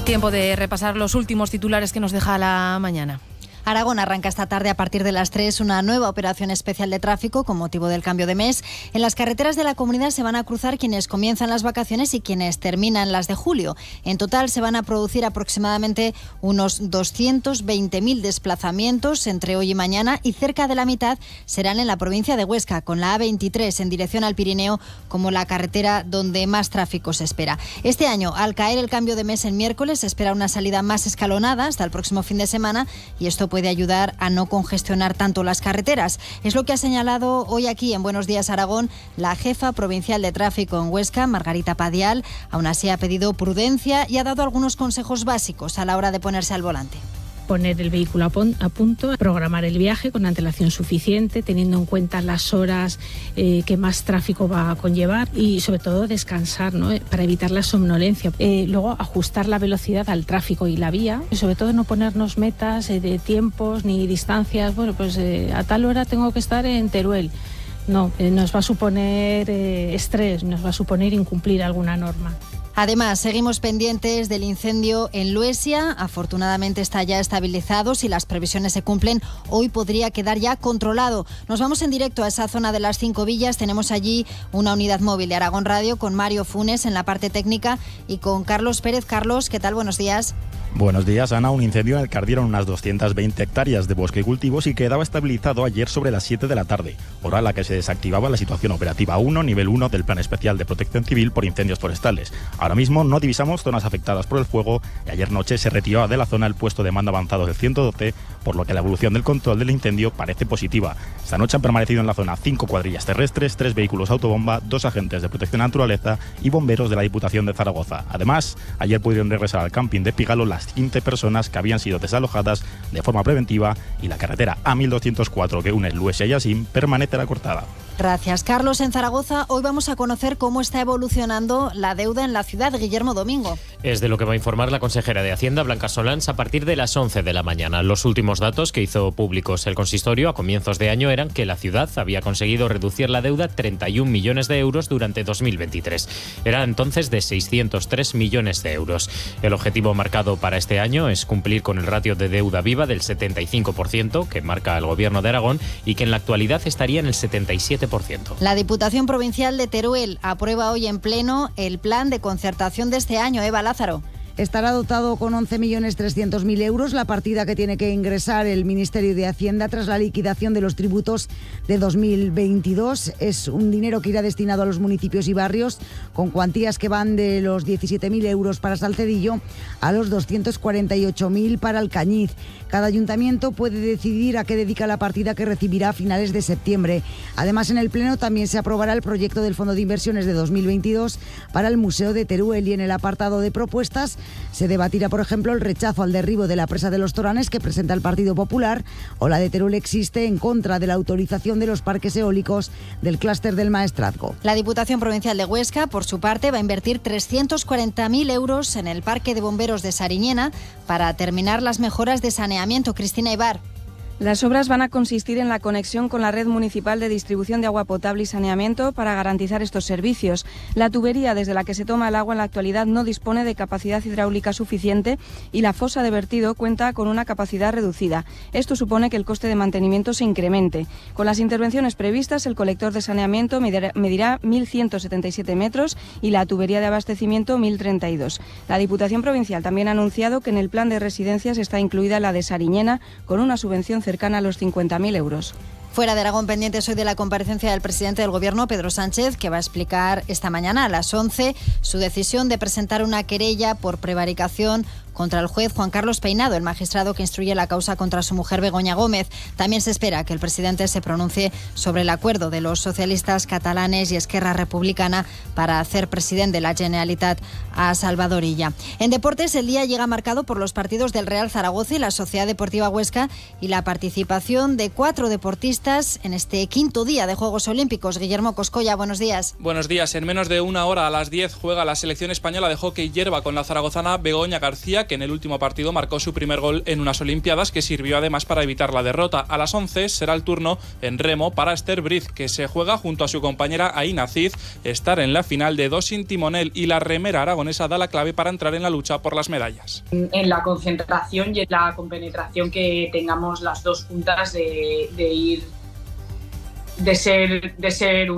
Tiempo de repasar los últimos titulares que nos deja la mañana. Aragón arranca esta tarde a partir de las 3 una nueva operación especial de tráfico con motivo del cambio de mes. En las carreteras de la comunidad se van a cruzar quienes comienzan las vacaciones y quienes terminan las de julio. En total se van a producir aproximadamente unos 220.000 desplazamientos entre hoy y mañana, y cerca de la mitad serán en la provincia de Huesca, con la A23 en dirección al Pirineo como la carretera donde más tráfico se espera. Este año, al caer el cambio de mes en miércoles, se espera una salida más escalonada hasta el próximo fin de semana, y esto puede ayudar a no congestionar tanto las carreteras. Es lo que ha señalado hoy aquí en Buenos Días Aragón la jefa provincial de tráfico en Huesca, Margarita Padial. Aún así ha pedido prudencia y ha dado algunos consejos básicos a la hora de ponerse al volante. Poner el vehículo a punto, programar el viaje con antelación suficiente, teniendo en cuenta las horas que más tráfico va a conllevar, y sobre todo descansar, ¿no? Para evitar la somnolencia. Luego ajustar la velocidad al tráfico y la vía, y sobre todo no ponernos metas de tiempos ni distancias. Bueno, pues a tal hora tengo que estar en Teruel. No, nos va a suponer estrés, nos va a suponer incumplir alguna norma. Además, seguimos pendientes del incendio en Luesia. Afortunadamente está ya estabilizado. Si las previsiones se cumplen, hoy podría quedar ya controlado. Nos vamos en directo a esa zona de las 5 villas. Tenemos allí una unidad móvil de Aragón Radio con Mario Funes en la parte técnica y con Carlos Pérez. Carlos, ¿qué tal? Buenos días. Buenos días, Ana. Un incendio en el que ardieron unas 220 hectáreas de bosque y cultivos y quedaba estabilizado ayer sobre las 7 de la tarde, hora en la que se desactivaba la situación operativa 1, nivel 1 del Plan Especial de Protección Civil por incendios forestales. Ahora mismo no divisamos zonas afectadas por el fuego y ayer noche se retiró de la zona el puesto de mando avanzado del 112, por lo que la evolución del control del incendio parece positiva. Esta noche han permanecido en la zona 5 cuadrillas terrestres, 3 vehículos autobomba, 2 agentes de protección de naturaleza y bomberos de la Diputación de Zaragoza. Además, ayer pudieron regresar al camping de Pigalo las 15 personas que habían sido desalojadas de forma preventiva, y la carretera A1204 que une Luesia y Asín permanecerá cortada. Gracias, Carlos. En Zaragoza hoy vamos a conocer cómo está evolucionando la deuda en la ciudad. Guillermo Domingo. Es de lo que va a informar la consejera de Hacienda, Blanca Solans, a partir de las 11 de la mañana. Los últimos datos que hizo públicos el consistorio a comienzos de año eran que la ciudad había conseguido reducir la deuda 31 millones de euros durante 2023. Era entonces de 603 millones de euros. El objetivo marcado para este año es cumplir con el ratio de deuda viva del 75% que marca el Gobierno de Aragón y que en la actualidad estaría en el 77%. La Diputación Provincial de Teruel aprueba hoy en pleno el plan de concertación de este año. Eva Lázaro. Estará dotado con 11.300.000 euros la partida que tiene que ingresar el Ministerio de Hacienda tras la liquidación de los tributos de 2022. Es un dinero que irá destinado a los municipios y barrios, con cuantías que van de los 17.000 euros para Salcedillo a los 248.000 para Alcañiz. Cada ayuntamiento puede decidir a qué dedica la partida que recibirá a finales de septiembre. Además, en el Pleno también se aprobará el proyecto del Fondo de Inversiones de 2022 para el Museo de Teruel, y en el apartado de propuestas se debatirá, por ejemplo, el rechazo al derribo de la presa de los Toranes que presenta el Partido Popular, o la de Teruel existe en contra de la autorización de los parques eólicos del clúster del Maestrazgo. La Diputación Provincial de Huesca, por su parte, va a invertir 340.000 euros en el Parque de Bomberos de Sariñena para terminar las mejoras de saneamiento. Cristina Ibar. Las obras van a consistir en la conexión con la red municipal de distribución de agua potable y saneamiento para garantizar estos servicios. La tubería desde la que se toma el agua en la actualidad no dispone de capacidad hidráulica suficiente y la fosa de vertido cuenta con una capacidad reducida. Esto supone que el coste de mantenimiento se incremente. Con las intervenciones previstas, el colector de saneamiento medirá 1.177 metros y la tubería de abastecimiento 1.032. La Diputación Provincial también ha anunciado que en el plan de residencias está incluida la de Sariñena, con una subvención cercana a los 50.000 euros. Fuera de Aragón, pendientes hoy de la comparecencia del presidente del Gobierno, Pedro Sánchez, que va a explicar esta mañana a las 11 su decisión de presentar una querella por prevaricación contra el juez Juan Carlos Peinado, el magistrado que instruye la causa contra su mujer Begoña Gómez. También se espera que el presidente se pronuncie sobre el acuerdo de los socialistas catalanes y Esquerra Republicana para hacer presidente de la Generalitat a Salvador Illa. En deportes, el día llega marcado por los partidos del Real Zaragoza y la Sociedad Deportiva Huesca y la participación de 4 deportistas en este quinto día de Juegos Olímpicos. Guillermo Coscolla, buenos días. Buenos días. En menos de una hora, a las 10, juega la selección española de hockey hierba con la zaragozana Begoña García, que en el último partido marcó su primer gol en unas Olimpiadas, que sirvió además para evitar la derrota. A las 11 será el turno en remo para Esther Briz, que se juega junto a su compañera Aina Cid estar en la final de 2 sin timonel, y la remera aragonesa da la clave para entrar en la lucha por las medallas. En la concentración y en la compenetración que tengamos las dos juntas de ser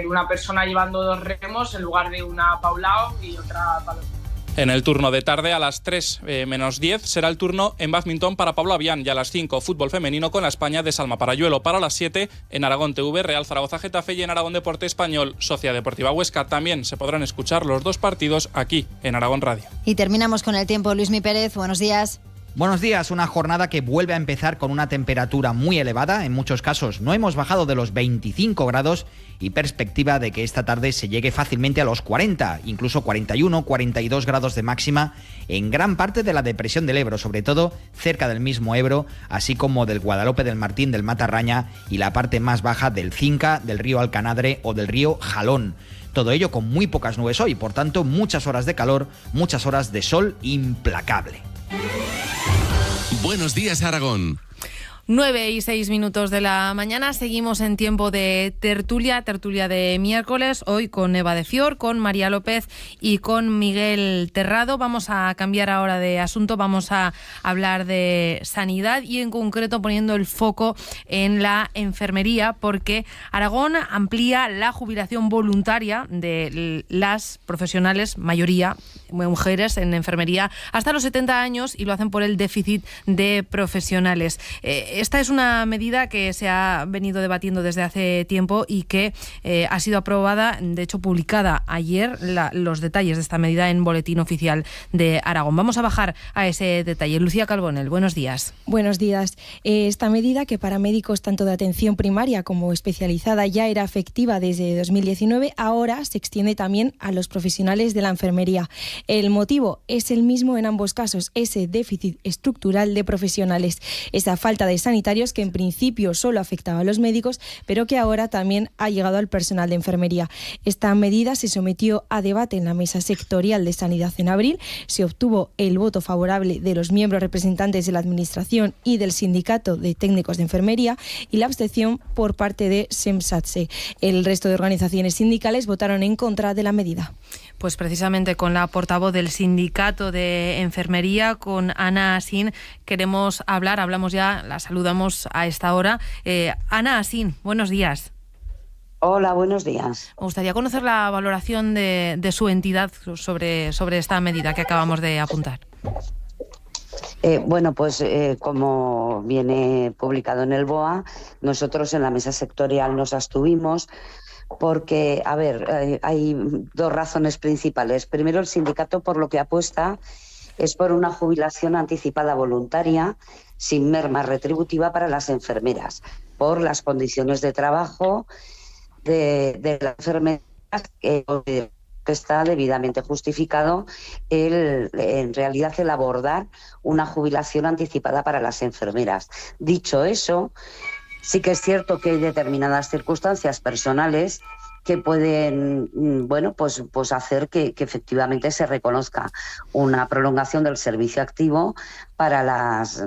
una persona llevando 2 remos en lugar de una pa' un lado y otra para el otro. En el turno de tarde, a las 3 menos 10, será el turno en bádminton para Pablo Avián, y a las 5, fútbol femenino con la España de Salma Parayuelo. Para las 7, en Aragón TV, Real Zaragoza Getafe, y en Aragón Deporte Español, Sociedad Deportiva Huesca. También se podrán escuchar los 2 partidos aquí, en Aragón Radio. Y terminamos con el tiempo. Luismi Pérez, buenos días. Buenos días, una jornada que vuelve a empezar con una temperatura muy elevada, en muchos casos no hemos bajado de los 25 grados y perspectiva de que esta tarde se llegue fácilmente a los 40, incluso 41, 42 grados de máxima en gran parte de la depresión del Ebro, sobre todo cerca del mismo Ebro, así como del Guadalope del Martín, del Matarraña y la parte más baja del Cinca, del río Alcanadre o del río Jalón. Todo ello con muy pocas nubes hoy, por tanto muchas horas de calor, muchas horas de sol implacable. Buenos días, Aragón. 9:06 de la mañana, seguimos en tiempo de tertulia de miércoles, hoy con Eva de Fior, con María López y con Miguel Terrado. Vamos a cambiar ahora de asunto, vamos a hablar de sanidad y en concreto poniendo el foco en la enfermería, porque Aragón amplía la jubilación voluntaria de las profesionales, mayoría mujeres en enfermería, hasta los 70 años, y lo hacen por el déficit de profesionales. Esta es una medida que se ha venido debatiendo desde hace tiempo y que ha sido aprobada, de hecho publicada ayer, los detalles de esta medida en Boletín Oficial de Aragón. Vamos a bajar a ese detalle. Lucía Calbonel, buenos días. Buenos días. Esta medida, que para médicos tanto de atención primaria como especializada ya era efectiva desde 2019, ahora se extiende también a los profesionales de la enfermería. El motivo es el mismo en ambos casos, ese déficit estructural de profesionales, esa falta de sanitarios que en principio solo afectaba a los médicos, pero que ahora también ha llegado al personal de enfermería. Esta medida se sometió a debate en la Mesa Sectorial de Sanidad en abril, se obtuvo el voto favorable de los miembros representantes de la Administración y del Sindicato de Técnicos de Enfermería y la abstención por parte de SEMSATSE. El resto de organizaciones sindicales votaron en contra de la medida. Pues precisamente con la portavoz del Sindicato de Enfermería, con Ana Asín, hablamos ya, la saludamos a esta hora. Ana Asín, buenos días. Hola, buenos días. Me gustaría conocer la valoración de su entidad sobre esta medida que acabamos de apuntar. Como viene publicado en el BOA, nosotros en la mesa sectorial nos abstuvimos porque, hay 2 razones principales. Primero, el sindicato por lo que apuesta es por una jubilación anticipada voluntaria sin merma retributiva para las enfermeras, por las condiciones de trabajo de las enfermeras, que está debidamente justificado en realidad el abordar una jubilación anticipada para las enfermeras. Dicho eso, sí que es cierto que hay determinadas circunstancias personales que pueden hacer que efectivamente se reconozca una prolongación del servicio activo para las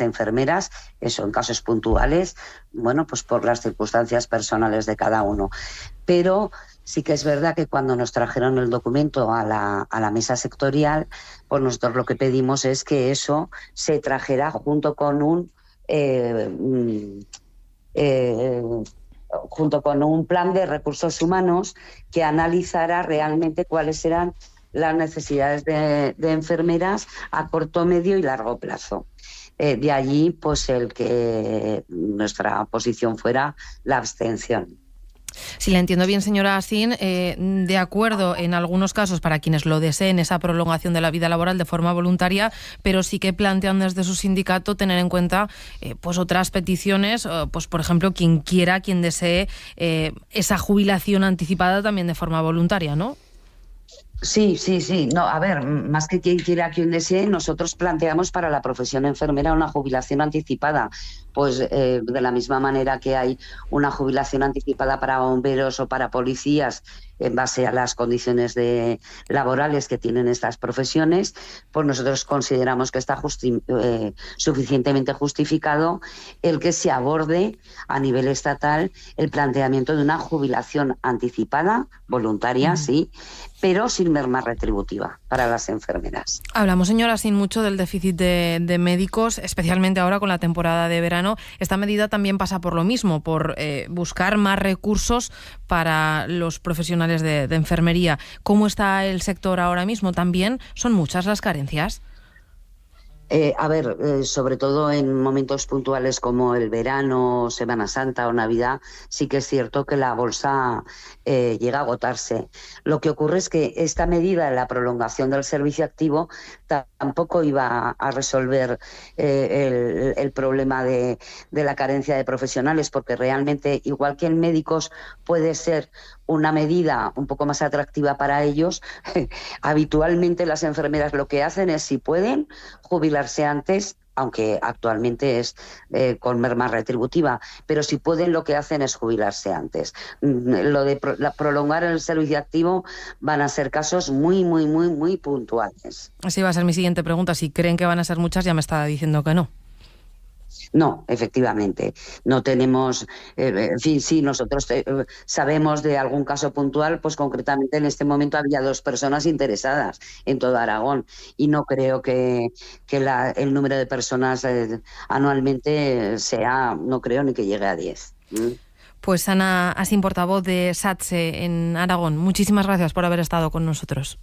enfermeras, eso en casos puntuales, por las circunstancias personales de cada uno. Pero sí que es verdad que cuando nos trajeron el documento a la mesa sectorial, pues nosotros lo que pedimos es que eso se trajera junto con un plan de recursos humanos que analizara realmente cuáles eran las necesidades de enfermeras a corto, medio y largo plazo. De allí, pues el que nuestra posición fuera la abstención. Si la entiendo bien, señora Asín, de acuerdo en algunos casos para quienes lo deseen esa prolongación de la vida laboral de forma voluntaria, pero sí que plantean desde su sindicato tener en cuenta otras peticiones, por ejemplo, quien desee esa jubilación anticipada también de forma voluntaria, ¿no? Sí. No, más que quien quiera, quien desee, nosotros planteamos para la profesión enfermera una jubilación anticipada. Pues de la misma manera que hay una jubilación anticipada para bomberos o para policías en base a las condiciones laborales que tienen estas profesiones, pues nosotros consideramos que está suficientemente justificado el que se aborde a nivel estatal el planteamiento de una jubilación anticipada, voluntaria, sí, pero sin merma retributiva para las enfermeras. Hablamos, señora, sin mucho del déficit de médicos, especialmente ahora con la temporada de verano. Esta medida también pasa por lo mismo, por buscar más recursos para los profesionales de enfermería. ¿Cómo está el sector ahora mismo? ¿También son muchas las carencias? Sobre todo en momentos puntuales como el verano, Semana Santa o Navidad, sí que es cierto que la bolsa llega a agotarse. Lo que ocurre es que esta medida, la prolongación del servicio activo, tampoco iba a resolver el problema de la carencia de profesionales, porque realmente, igual que en médicos puede ser una medida un poco más atractiva para ellos, habitualmente las enfermeras lo que hacen es, si pueden, jubilarse antes, aunque actualmente es con merma retributiva, pero si pueden lo que hacen es jubilarse antes. Lo de prolongar el servicio activo van a ser casos muy, muy, muy, muy puntuales. Así va a ser mi siguiente pregunta. Si creen que van a ser muchas, ya me está diciendo que no. No, efectivamente, no tenemos, en fin, sí, nosotros sabemos de algún caso puntual, pues concretamente en este momento había 2 personas interesadas en todo Aragón y no creo que el número de personas anualmente sea, no creo ni que llegue a 10. Pues Ana Asín, portavoz de SATSE en Aragón, muchísimas gracias por haber estado con nosotros.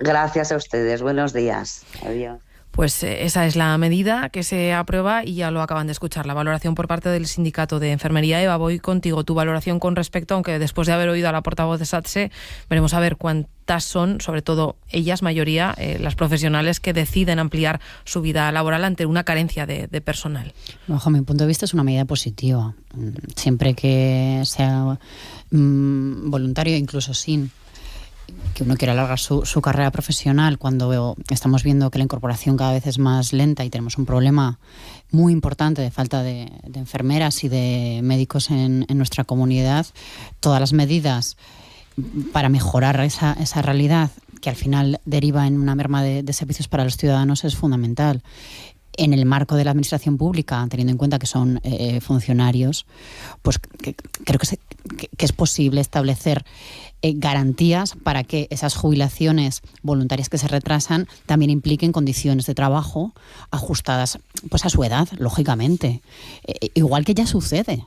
Gracias a ustedes, buenos días. Adiós. Pues esa es la medida que se aprueba y ya lo acaban de escuchar, la valoración por parte del Sindicato de Enfermería. Eva, voy contigo, tu valoración con respecto, aunque después de haber oído a la portavoz de SATSE, veremos a ver cuántas son, sobre todo ellas, mayoría, las profesionales que deciden ampliar su vida laboral ante una carencia de personal. Bajo mi punto de vista es una medida positiva, siempre que sea voluntario, incluso sin que uno quiera alargar su carrera profesional, cuando estamos viendo que la incorporación cada vez es más lenta y tenemos un problema muy importante de falta de enfermeras y de médicos en nuestra comunidad. Todas las medidas para mejorar esa realidad, que al final deriva en una merma de servicios para los ciudadanos, es fundamental. En el marco de la administración pública, teniendo en cuenta que son funcionarios, pues creo que es posible establecer garantías para que esas jubilaciones voluntarias que se retrasan también impliquen condiciones de trabajo ajustadas pues a su edad, lógicamente. Igual que ya sucede.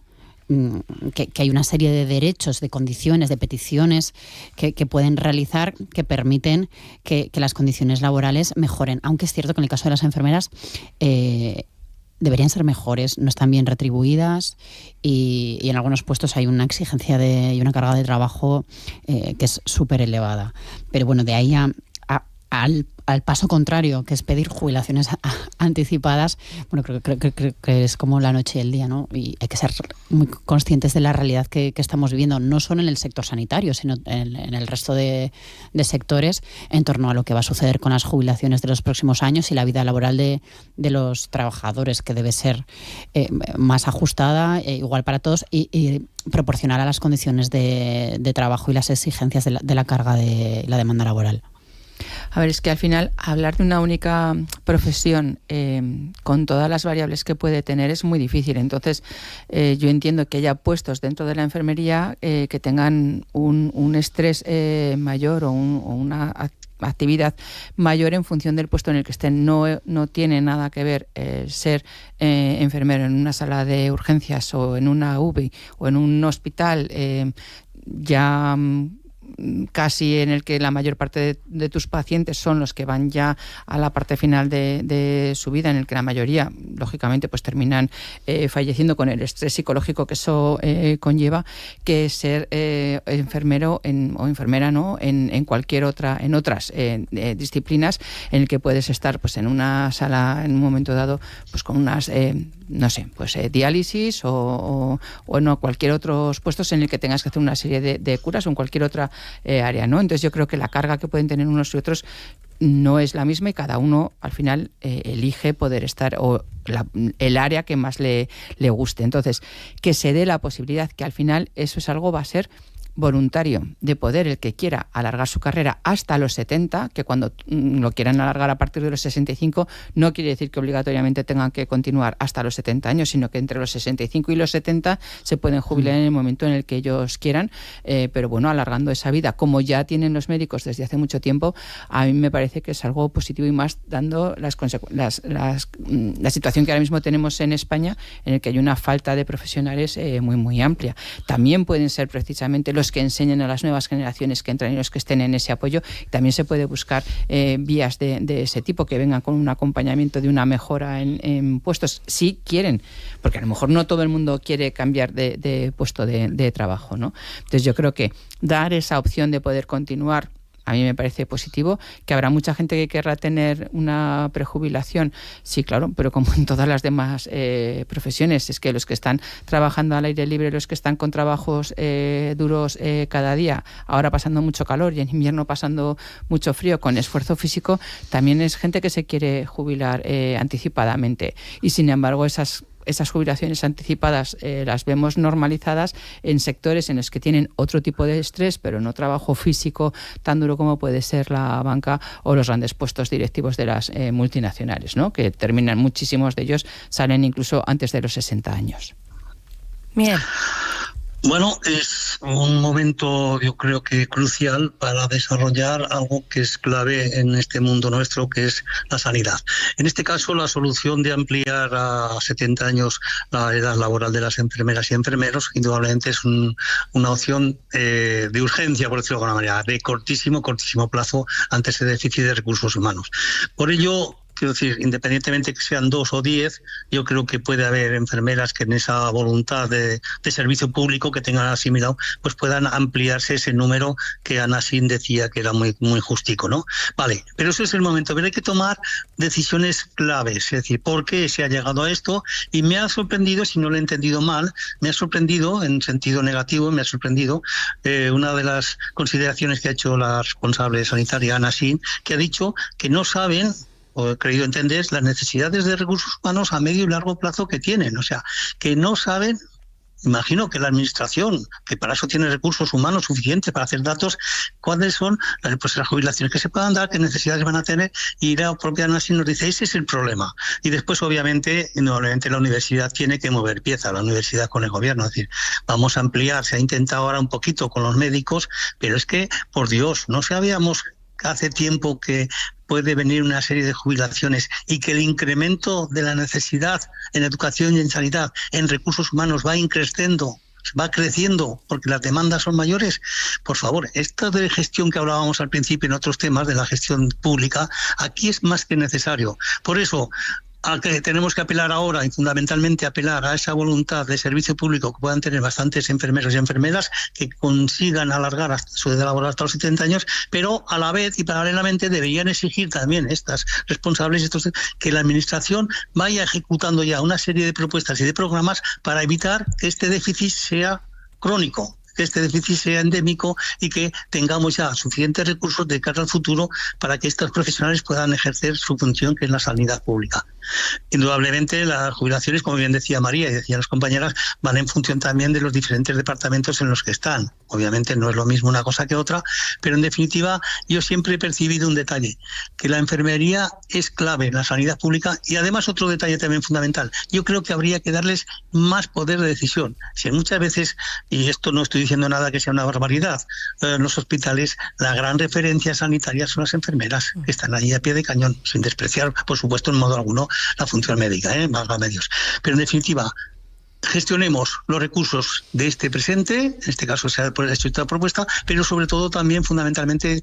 Que hay una serie de derechos, de condiciones, de peticiones que pueden realizar que permiten que las condiciones laborales mejoren. Aunque es cierto que en el caso de las enfermeras deberían ser mejores, no están bien retribuidas y en algunos puestos hay una exigencia y una carga de trabajo que es súper elevada. Pero bueno, de ahí al paso contrario, que es pedir jubilaciones anticipadas, bueno, creo que es como la noche y el día, ¿no? Y hay que ser muy conscientes de la realidad que estamos viviendo, no solo en el sector sanitario, sino en el resto de sectores, en torno a lo que va a suceder con las jubilaciones de los próximos años y la vida laboral de los trabajadores, que debe ser más ajustada, igual para todos y proporcional a las condiciones de trabajo y las exigencias de la carga de la demanda laboral. A ver, es que al final hablar de una única profesión con todas las variables que puede tener es muy difícil. Entonces, yo entiendo que haya puestos dentro de la enfermería que tengan un estrés mayor o una actividad mayor en función del puesto en el que estén. No tiene nada que ver ser enfermero en una sala de urgencias o en una UBI o en un hospital ya casi en el que la mayor parte de tus pacientes son los que van ya a la parte final de su vida, en el que la mayoría, lógicamente, pues terminan falleciendo con el estrés psicológico que eso conlleva, que ser enfermero o enfermera, ¿no? en cualquier otra, en otras disciplinas, en el que puedes estar pues en una sala en un momento dado pues con unas diálisis o en cualquier otros puestos en el que tengas que hacer una serie de curas o en cualquier otra área, ¿no? Entonces yo creo que la carga que pueden tener unos y otros no es la misma y cada uno al final elige poder estar el área que más le guste. Entonces, que se dé la posibilidad, que al final eso es algo va a ser voluntario de poder, el que quiera alargar su carrera hasta los 70, que cuando lo quieran alargar a partir de los 65 no quiere decir que obligatoriamente tengan que continuar hasta los 70 años, sino que entre los 65 y los 70 se pueden jubilar en el momento en el que ellos quieran, pero bueno, alargando esa vida, como ya tienen los médicos desde hace mucho tiempo, a mí me parece que es algo positivo, y más dando la situación que ahora mismo tenemos en España, en el que hay una falta de profesionales muy amplia. También pueden ser precisamente los que enseñen a las nuevas generaciones que entran y los que estén en ese apoyo. También se puede buscar vías de ese tipo que vengan con un acompañamiento de una mejora en puestos, si quieren, porque a lo mejor no todo el mundo quiere cambiar de puesto de trabajo, ¿no? Entonces yo creo que dar esa opción de poder continuar, a mí me parece positivo. Que habrá mucha gente que querrá tener una prejubilación, sí, claro, pero como en todas las demás profesiones, es que los que están trabajando al aire libre, los que están con trabajos duros cada día, ahora pasando mucho calor y en invierno pasando mucho frío, con esfuerzo físico, también es gente que se quiere jubilar anticipadamente, y sin embargo esas jubilaciones anticipadas las vemos normalizadas en sectores en los que tienen otro tipo de estrés, pero no trabajo físico tan duro como puede ser la banca o los grandes puestos directivos de las multinacionales, ¿no? Que terminan, muchísimos de ellos salen incluso antes de los 60 años. Bien. Bueno, es un momento, yo creo que crucial para desarrollar algo que es clave en este mundo nuestro, que es la sanidad. En este caso, la solución de ampliar a 70 años la edad laboral de las enfermeras y enfermeros, indudablemente es una opción de urgencia, por decirlo de alguna manera, de cortísimo plazo ante ese déficit de recursos humanos. Por ello, quiero decir, independientemente que sean 2 o 10, yo creo que puede haber enfermeras que en esa voluntad de servicio público que tengan asimilado, pues puedan ampliarse ese número que Ana Sin decía que era muy justico, ¿no? Vale, pero ese es el momento. Pero hay que tomar decisiones claves, es decir, ¿por qué se ha llegado a esto? Y me ha sorprendido, si no lo he entendido mal, me ha sorprendido en sentido negativo, me ha sorprendido una de las consideraciones que ha hecho la responsable sanitaria, Ana Sin, que ha dicho que no saben, o he creído entender, las necesidades de recursos humanos a medio y largo plazo que tienen. O sea, que no saben, imagino que la administración, que para eso tiene recursos humanos suficientes para hacer datos, cuáles son pues, las jubilaciones que se puedan dar, qué necesidades van a tener, y la propia ANASI nos dice, ese es el problema. Y después, obviamente la universidad tiene que mover pieza, la universidad con el gobierno, es decir, vamos a ampliar, se ha intentado ahora un poquito con los médicos, pero es que, por Dios, no sabíamos hace tiempo que puede venir una serie de jubilaciones y que el incremento de la necesidad en educación y en sanidad, en recursos humanos, va creciendo porque las demandas son mayores. Por favor, esto de gestión que hablábamos al principio en otros temas de la gestión pública, aquí es más que necesario. Por eso, a que tenemos que apelar ahora, y fundamentalmente apelar a esa voluntad de servicio público que puedan tener bastantes enfermeros y enfermeras que consigan alargar su edad laboral hasta los 70 años, pero a la vez y paralelamente deberían exigir también estas responsables que la administración vaya ejecutando ya una serie de propuestas y de programas para evitar que este déficit sea crónico, que este déficit sea endémico y que tengamos ya suficientes recursos de cara al futuro para que estos profesionales puedan ejercer su función, que es la sanidad pública. Indudablemente las jubilaciones, como bien decía María y decían las compañeras, van en función también de los diferentes departamentos en los que están. Obviamente no es lo mismo una cosa que otra, pero en definitiva yo siempre he percibido un detalle, que la enfermería es clave en la sanidad pública, y además otro detalle también fundamental, yo creo que habría que darles más poder de decisión. Si muchas veces, y esto no estoy diciendo nada que sea una barbaridad, en los hospitales la gran referencia sanitaria son las enfermeras, que están allí a pie de cañón, sin despreciar, por supuesto, en modo alguno la función médica, valga medios. Pero en definitiva, gestionemos los recursos de este presente, en este caso se ha hecho esta propuesta, pero sobre todo también fundamentalmente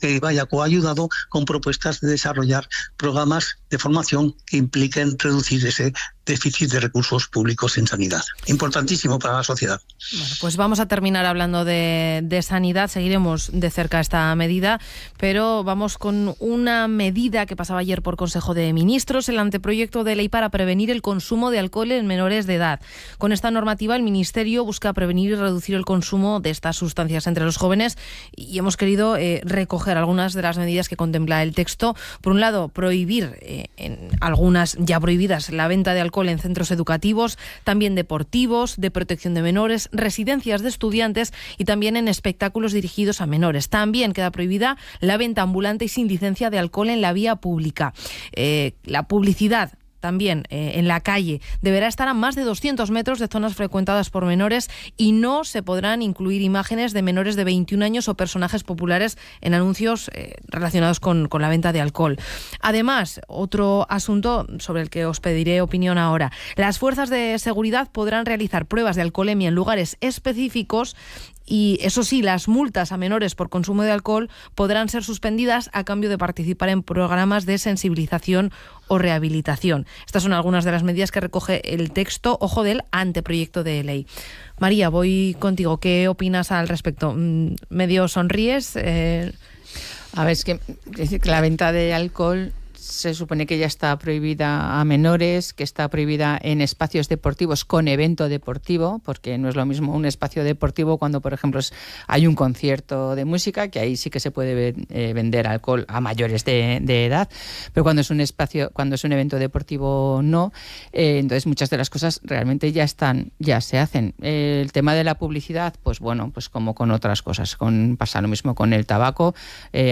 que vaya coayudado con propuestas de desarrollar programas de formación que impliquen reducir ese déficit de recursos públicos en sanidad. Importantísimo para la sociedad. Bueno, pues vamos a terminar hablando de sanidad, seguiremos de cerca esta medida, pero vamos con una medida que pasaba ayer por Consejo de Ministros, el anteproyecto de ley para prevenir el consumo de alcohol en menores de edad. Con esta normativa, el Ministerio busca prevenir y reducir el consumo de estas sustancias entre los jóvenes y hemos querido recoger algunas de las medidas que contempla el texto. Por un lado, prohibir en algunas ya prohibidas la venta de alcohol en centros educativos, también deportivos, de protección de menores, residencias de estudiantes y también en espectáculos dirigidos a menores. También queda prohibida la venta ambulante y sin licencia de alcohol en la vía pública. La publicidad también en la calle deberá estar a más de 200 metros de zonas frecuentadas por menores y no se podrán incluir imágenes de menores de 21 años o personajes populares en anuncios relacionados con la venta de alcohol. Además, otro asunto sobre el que os pediré opinión ahora. Las fuerzas de seguridad podrán realizar pruebas de alcoholemia en lugares específicos y, eso sí, las multas a menores por consumo de alcohol podrán ser suspendidas a cambio de participar en programas de sensibilización o rehabilitación. Estas son algunas de las medidas que recoge el texto, ojo, del anteproyecto de ley. María, voy contigo. ¿Qué opinas al respecto? ¿Medio sonríes? A ver, es decir, que la venta de alcohol se supone que ya está prohibida a menores, que está prohibida en espacios deportivos con evento deportivo, porque no es lo mismo un espacio deportivo cuando, por ejemplo, hay un concierto de música, que ahí sí que se puede vender alcohol a mayores de edad, pero cuando es un evento deportivo no. Entonces muchas de las cosas realmente ya se hacen. El tema de la publicidad, pues bueno, pues como con otras cosas, pasa lo mismo con el tabaco.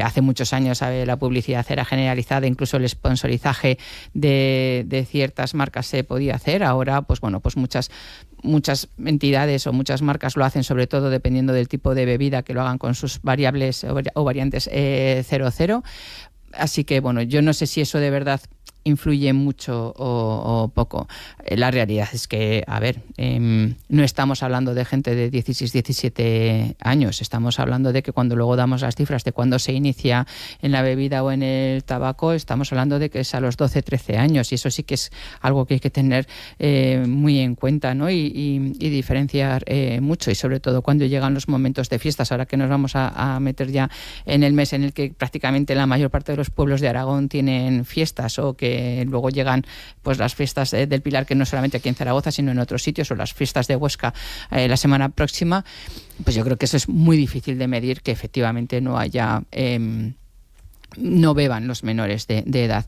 Hace muchos años la publicidad era generalizada, incluso el sponsorizaje de ciertas marcas se podía hacer. Ahora, pues bueno, pues muchas entidades o muchas marcas lo hacen, sobre todo dependiendo del tipo de bebida, que lo hagan con sus variables o variantes 00. Así que, bueno, yo no sé si eso de verdad influye mucho o poco. La realidad es que, a ver, no estamos hablando de gente de 16, 17 años, estamos hablando de que cuando luego damos las cifras de cuando se inicia en la bebida o en el tabaco, estamos hablando de que es a los 12, 13 años, y eso sí que es algo que hay que tener muy en cuenta, ¿no? Y diferenciar mucho, y sobre todo cuando llegan los momentos de fiestas. Ahora que nos vamos a meter ya en el mes en el que prácticamente la mayor parte de los pueblos de Aragón tienen fiestas, o que luego llegan pues las fiestas del Pilar, que no solamente aquí en Zaragoza sino en otros sitios, o las fiestas de Huesca la semana próxima, pues yo creo que eso es muy difícil de medir, que efectivamente no beban los menores de edad.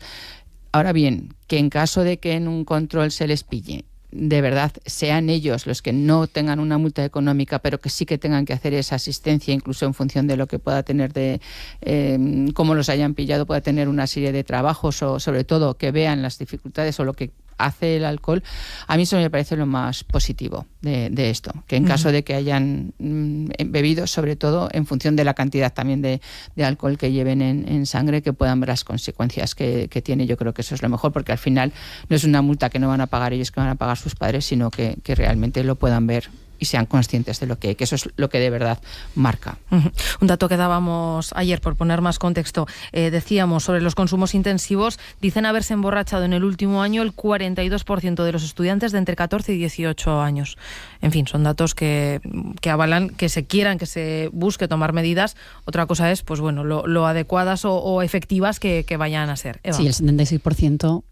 Ahora bien, que en caso de que en un control se les pille, de verdad sean ellos los que no tengan una multa económica, pero que sí que tengan que hacer esa asistencia, incluso en función de lo que pueda tener cómo los hayan pillado, pueda tener una serie de trabajos, o sobre todo que vean las dificultades o lo que hace el alcohol. A mí eso me parece lo más positivo de esto, que en caso de que hayan bebido, sobre todo en función de la cantidad también de alcohol que lleven en sangre, que puedan ver las consecuencias que tiene. Yo creo que eso es lo mejor, porque al final no es una multa que no van a pagar ellos, que van a pagar sus padres, sino que realmente lo puedan ver y sean conscientes de que eso es lo que de verdad marca. Un dato que dábamos ayer, por poner más contexto, decíamos sobre los consumos intensivos, dicen haberse emborrachado en el último año el 42% de los estudiantes de entre 14 y 18 años. En fin, son datos que avalan que se busque tomar medidas. Otra cosa es, pues bueno, lo adecuadas o efectivas que vayan a ser. Eva. Sí, el 76%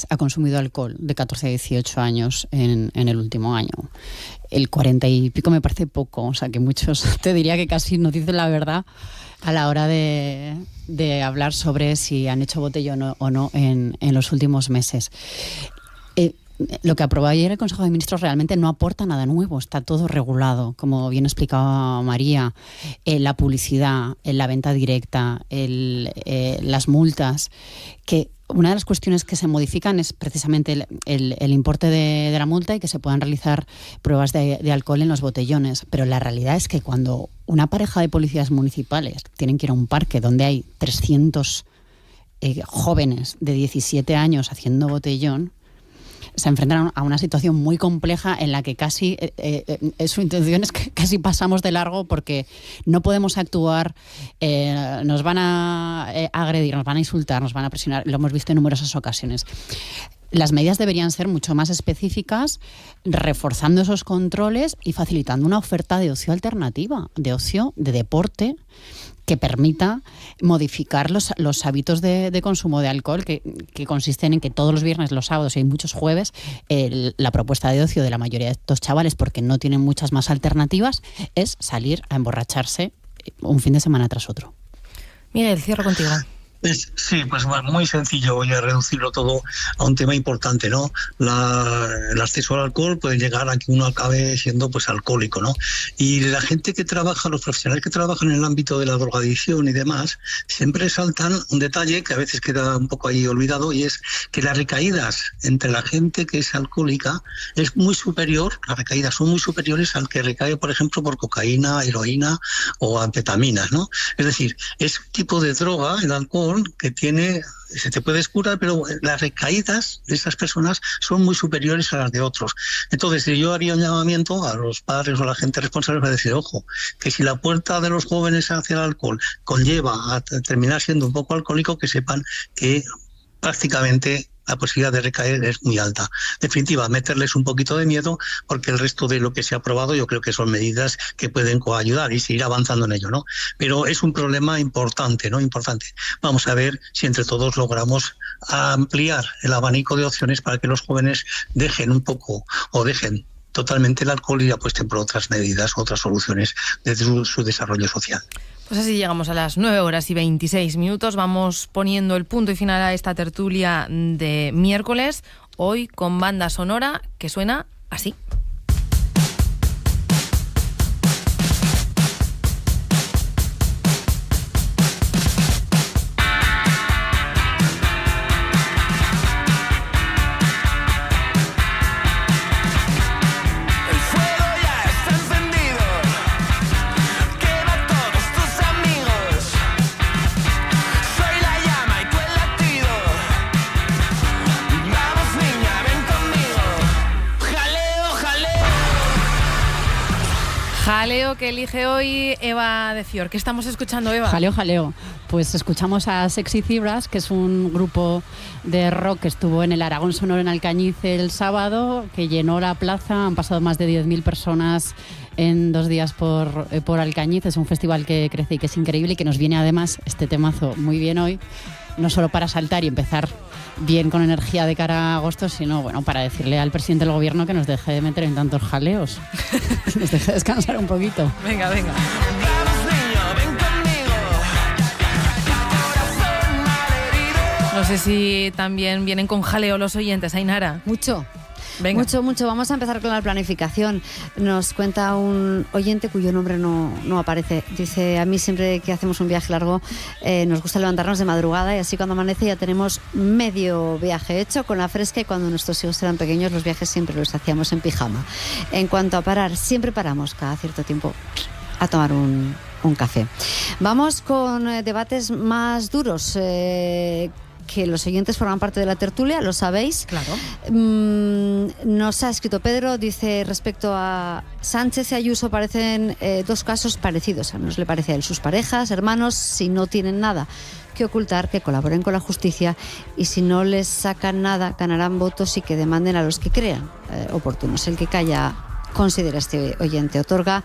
ha consumido alcohol de 14 a 18 años en el último año. El 40 y pico me parece poco, o sea que muchos te diría que casi no dicen la verdad a la hora de hablar sobre si han hecho botellón o no en los últimos meses. Lo que aprobó ayer el Consejo de Ministros realmente no aporta nada nuevo, está todo regulado, como bien explicaba María, la publicidad, la venta directa, las multas, que una de las cuestiones que se modifican es precisamente el importe de la multa, y que se puedan realizar pruebas de alcohol en los botellones. Pero la realidad es que cuando una pareja de policías municipales tienen que ir a un parque donde hay 300 jóvenes de 17 años haciendo botellón, se enfrentan a una situación muy compleja en la que casi su intención es que casi pasamos de largo, porque no podemos actuar, nos van a agredir, nos van a insultar, nos van a presionar, lo hemos visto en numerosas ocasiones. Las medidas deberían ser mucho más específicas, reforzando esos controles y facilitando una oferta de ocio alternativa, de ocio, de deporte, que permita modificar los hábitos de consumo de alcohol, que consisten en que todos los viernes, los sábados y hay muchos jueves, la propuesta de ocio de la mayoría de estos chavales, porque no tienen muchas más alternativas, es salir a emborracharse un fin de semana tras otro. Miguel, cierro contigo. Sí, pues muy sencillo, voy a reducirlo todo a un tema importante, ¿no? El acceso al alcohol puede llegar a que uno acabe siendo pues alcohólico, ¿no? Y la gente que trabaja, los profesionales que trabajan en el ámbito de la drogadicción y demás, siempre saltan un detalle que a veces queda un poco ahí olvidado, y es que las recaídas entre la gente que es alcohólica es muy superior, las recaídas son muy superiores al que recae, por ejemplo, por cocaína, heroína o anfetaminas, ¿no? Es decir, es un tipo de droga, el alcohol, que se te puede curar, pero las recaídas de esas personas son muy superiores a las de otros. Entonces yo haría un llamamiento a los padres o a la gente responsable para decir, ojo, que si la puerta de los jóvenes hacia el alcohol conlleva a terminar siendo un poco alcohólico, que sepan que prácticamente la posibilidad de recaer es muy alta. En definitiva, meterles un poquito de miedo, porque el resto de lo que se ha aprobado yo creo que son medidas que pueden coayudar y seguir avanzando en ello, ¿no? Pero es un problema importante, ¿no? Importante. Vamos a ver si entre todos logramos ampliar el abanico de opciones para que los jóvenes dejen un poco o dejen totalmente el alcohol y apuesten por otras medidas, otras soluciones desde su desarrollo social. Pues así llegamos a las 9:26. Vamos poniendo el punto y final a esta tertulia de miércoles, hoy con banda sonora que suena así. Jaleo que elige hoy Eva de Fior. ¿Qué estamos escuchando, Eva? Jaleo. Pues escuchamos a Sexy Zebras, que es un grupo de rock que estuvo en el Aragón Sonoro en Alcañiz el sábado, que llenó la plaza. Han pasado más de 10.000 personas en 2 días por Alcañiz. Es un festival que crece y que es increíble y que nos viene además este temazo muy bien hoy, no solo para saltar y empezar bien con energía de cara a agosto, sino bueno, para decirle al presidente del gobierno que nos deje de meter en tantos jaleos, nos deje descansar un poquito. Venga. No sé si también vienen con jaleo los oyentes, Ainara. Mucho. Venga. Mucho. Vamos a empezar con la planificación. Nos cuenta un oyente cuyo nombre no aparece. Dice, a mí siempre que hacemos un viaje largo nos gusta levantarnos de madrugada y así cuando amanece ya tenemos medio viaje hecho con la fresca, y cuando nuestros hijos eran pequeños los viajes siempre los hacíamos en pijama. En cuanto a parar, siempre paramos cada cierto tiempo a tomar un café. Vamos con debates más duros. Que los oyentes forman parte de la tertulia, lo sabéis. Claro. Nos ha escrito Pedro, dice, respecto a Sánchez y Ayuso, parecen 2 casos parecidos. A unos le parece a él sus parejas, hermanos, si no tienen nada que ocultar, que colaboren con la justicia, y si no les sacan nada, ganarán votos y que demanden a los que crean oportunos. El que calla, considera este oyente. Otorga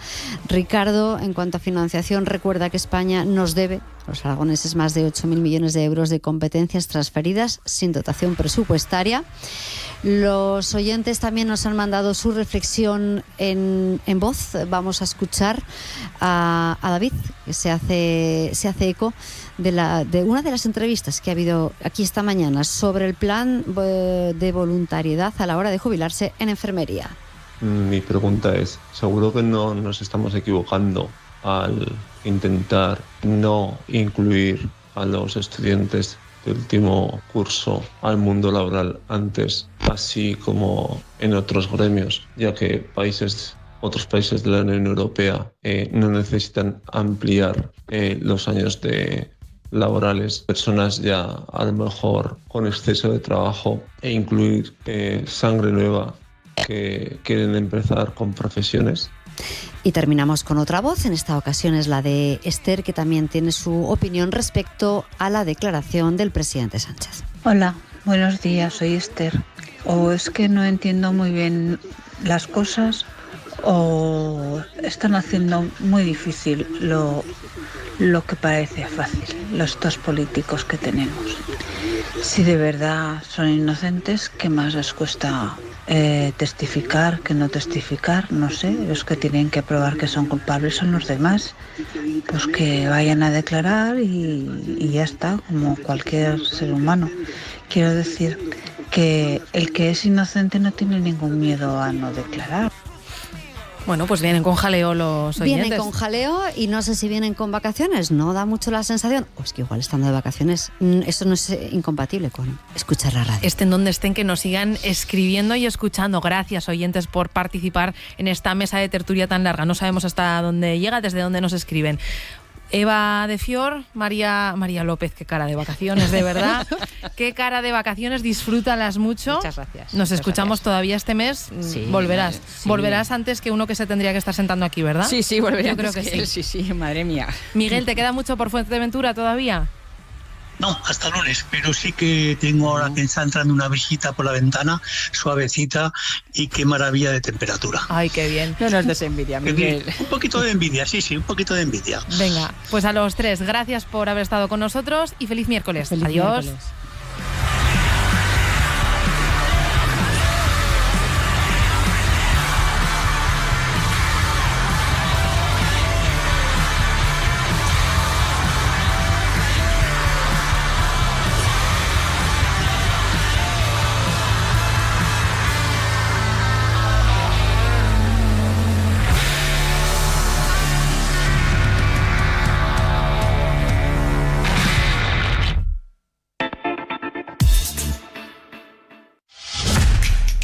Ricardo, en cuanto a financiación, recuerda que España nos debe a los aragoneses más de 8.000 millones de euros de competencias transferidas sin dotación presupuestaria. Los oyentes también nos han mandado su reflexión en voz. Vamos a escuchar a David, que se hace eco de una de las entrevistas que ha habido aquí esta mañana sobre el plan de voluntariedad a la hora de jubilarse en enfermería. Mi pregunta es, ¿seguro que no nos estamos equivocando al intentar no incluir a los estudiantes de último curso al mundo laboral antes, así como en otros gremios, ya que otros países de la Unión Europea no necesitan ampliar los años laborales, personas ya a lo mejor con exceso de trabajo, e incluir sangre nueva que quieren empezar con profesiones? Y terminamos con otra voz, en esta ocasión es la de Esther, que también tiene su opinión respecto a la declaración del presidente Sánchez. Hola, buenos días, soy Esther. O es que no entiendo muy bien las cosas, o están haciendo muy difícil lo lo que parece fácil, los dos políticos que tenemos. Si de verdad son inocentes, ¿qué más les cuesta testificar que no testificar? No sé, los que tienen que probar que son culpables son los demás. Pues que vayan a declarar y ya está, como cualquier ser humano. Quiero decir que el que es inocente no tiene ningún miedo a no declarar. Bueno, pues vienen con jaleo los oyentes. Vienen con jaleo y no sé si vienen con vacaciones. No da mucho la sensación. O es que igual estando de vacaciones, eso no es incompatible con escuchar la radio. Estén donde estén, que nos sigan escribiendo y escuchando. Gracias, oyentes, por participar en esta mesa de tertulia tan larga. No sabemos hasta dónde llega, desde dónde nos escriben. Eva de Fior, María López, qué cara de vacaciones, de verdad. Qué cara de vacaciones, disfrútalas mucho. Muchas gracias. Nos escuchamos todavía este mes. Sí, volverás. Sí. Volverás antes que uno que se tendría que estar sentando aquí, ¿verdad? Sí, volveré. Yo creo que sí. Sí, madre mía. Miguel, ¿te queda mucho por Fuerteventura todavía? No, hasta lunes, pero sí que tengo ahora que está entrando una brisita por la ventana, suavecita, y qué maravilla de temperatura. Ay, qué bien. No nos des envidia, Miguel. Un poquito de envidia, sí, un poquito de envidia. Venga, pues a los tres, gracias por haber estado con nosotros y feliz miércoles. Feliz Adiós. miércoles.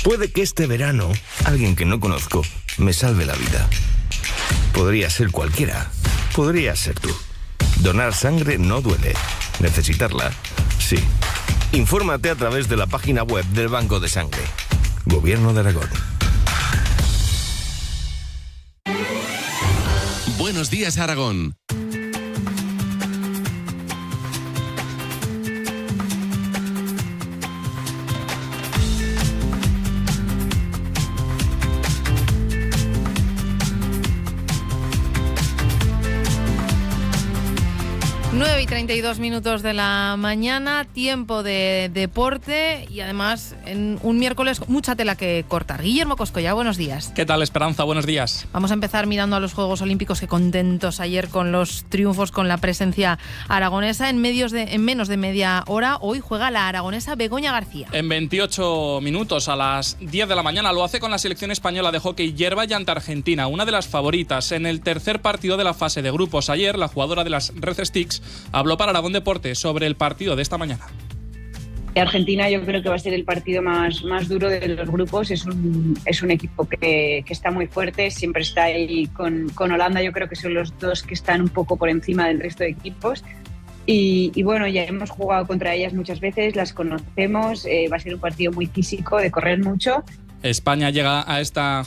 Puede que este verano alguien que no conozco me salve la vida. Podría ser cualquiera. Podría ser tú. Donar sangre no duele. Necesitarla, sí. Infórmate a través de la página web del Banco de Sangre. Gobierno de Aragón. Buenos días, Aragón. Y 32 minutos de la mañana, tiempo de deporte y además en un miércoles mucha tela que cortar. Guillermo Coscolla, buenos días. ¿Qué tal, Esperanza? Buenos días. Vamos a empezar mirando a los Juegos Olímpicos, que contentos ayer con los triunfos, con la presencia aragonesa. En menos de media hora, hoy juega la aragonesa Begoña García. En 28 minutos, a las 10 de la mañana, lo hace con la selección española de hockey hierba y ante Argentina, una de las favoritas en el tercer partido de la fase de grupos. Ayer, la jugadora de las Red Sticks habló para Aragón Deporte sobre el partido de esta mañana. Argentina yo creo que va a ser el partido más duro de los grupos. Es un equipo que está muy fuerte, siempre está ahí con Holanda. Yo creo que son los dos que están un poco por encima del resto de equipos. Y bueno, ya hemos jugado contra ellas muchas veces, las conocemos. Va a ser un partido muy físico, de correr mucho. España llega a esta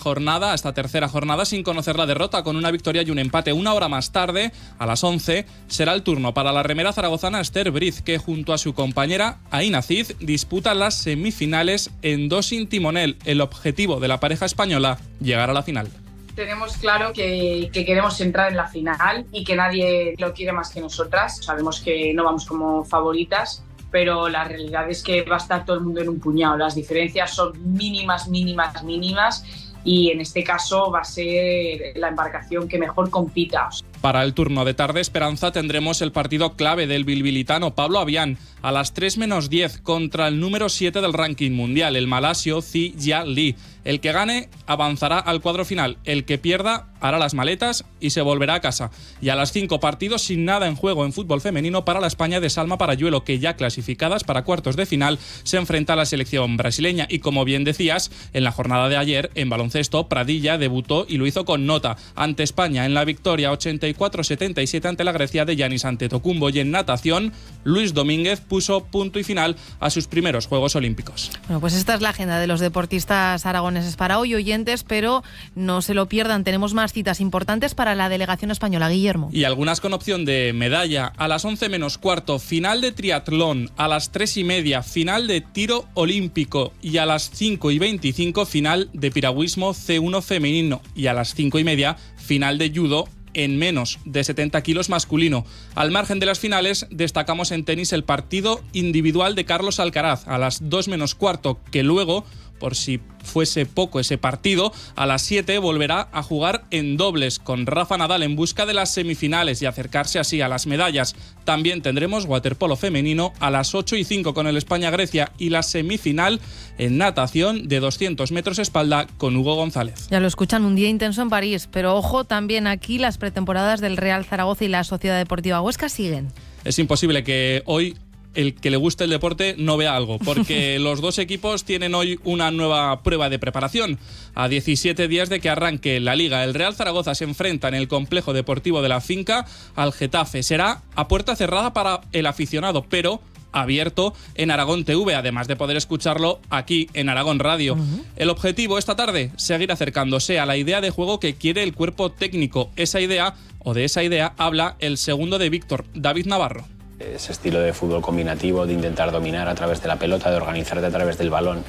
tercera jornada, sin conocer la derrota, con una victoria y un empate. Una hora más tarde, a las 11, será el turno para la remera zaragozana Esther Briz, que junto a su compañera Aina Cid disputa las semifinales en dos sin timonel. El objetivo de la pareja española, llegar a la final. Tenemos claro que queremos entrar en la final y que nadie lo quiere más que nosotras. Sabemos que no vamos como favoritas, pero la realidad es que va a estar todo el mundo en un puñado. Las diferencias son mínimas y en este caso va a ser la embarcación que mejor compita. Para el turno de tarde, Esperanza, tendremos el partido clave del bilbilitano Pablo Avián a las 3:10 contra el número 7 del ranking mundial, el malasio Zi Ya Lee. El que gane avanzará al cuadro final, el que pierda hará las maletas y se volverá a casa. Y a las 5, partidos sin nada en juego en fútbol femenino para la España de Salma Parayuelo, que ya clasificadas para cuartos de final se enfrenta a la selección brasileña. Y como bien decías, en la jornada de ayer, en baloncesto, Pradilla debutó y lo hizo con nota ante España en la victoria 84-77 ante la Grecia de Giannis Antetokounmpo. Y en natación, Luis Domínguez puso punto y final a sus primeros Juegos Olímpicos. Bueno, pues esta es la agenda de los deportistas aragoneses para hoy, oyentes, pero no se lo pierdan, tenemos más citas importantes para la delegación española, Guillermo. Y algunas con opción de medalla. A las 11:15, final de triatlón. A las 3:30, final de tiro olímpico. Y a las 5:25, final de piragüismo C1 femenino. Y a las 5:30, final de judo en menos de 70 kilos masculino. Al margen de las finales, destacamos en tenis el partido individual de Carlos Alcaraz a las 2 menos cuarto, que luego, por si fuese poco ese partido, a las 7 volverá a jugar en dobles con Rafa Nadal en busca de las semifinales y acercarse así a las medallas. También tendremos waterpolo femenino a las 8:05 con el España-Grecia y la semifinal en natación de 200 metros espalda con Hugo González. Ya lo escuchan, un día intenso en París, pero ojo, también aquí las pretemporadas del Real Zaragoza y la Sociedad Deportiva Huesca siguen. Es imposible que hoy el que le guste el deporte no vea algo, porque los dos equipos tienen hoy una nueva prueba de preparación. A 17 días de que arranque la Liga, el Real Zaragoza se enfrenta en el complejo deportivo de la Finca al Getafe. Será a puerta cerrada para el aficionado, pero abierto en Aragón TV, además de poder escucharlo aquí en Aragón Radio. El objetivo esta tarde, seguir acercándose a la idea de juego que quiere el cuerpo técnico. De esa idea habla el segundo de Víctor, David Navarro. Ese estilo de fútbol combinativo, de intentar dominar a través de la pelota, de organizarte a través del balón.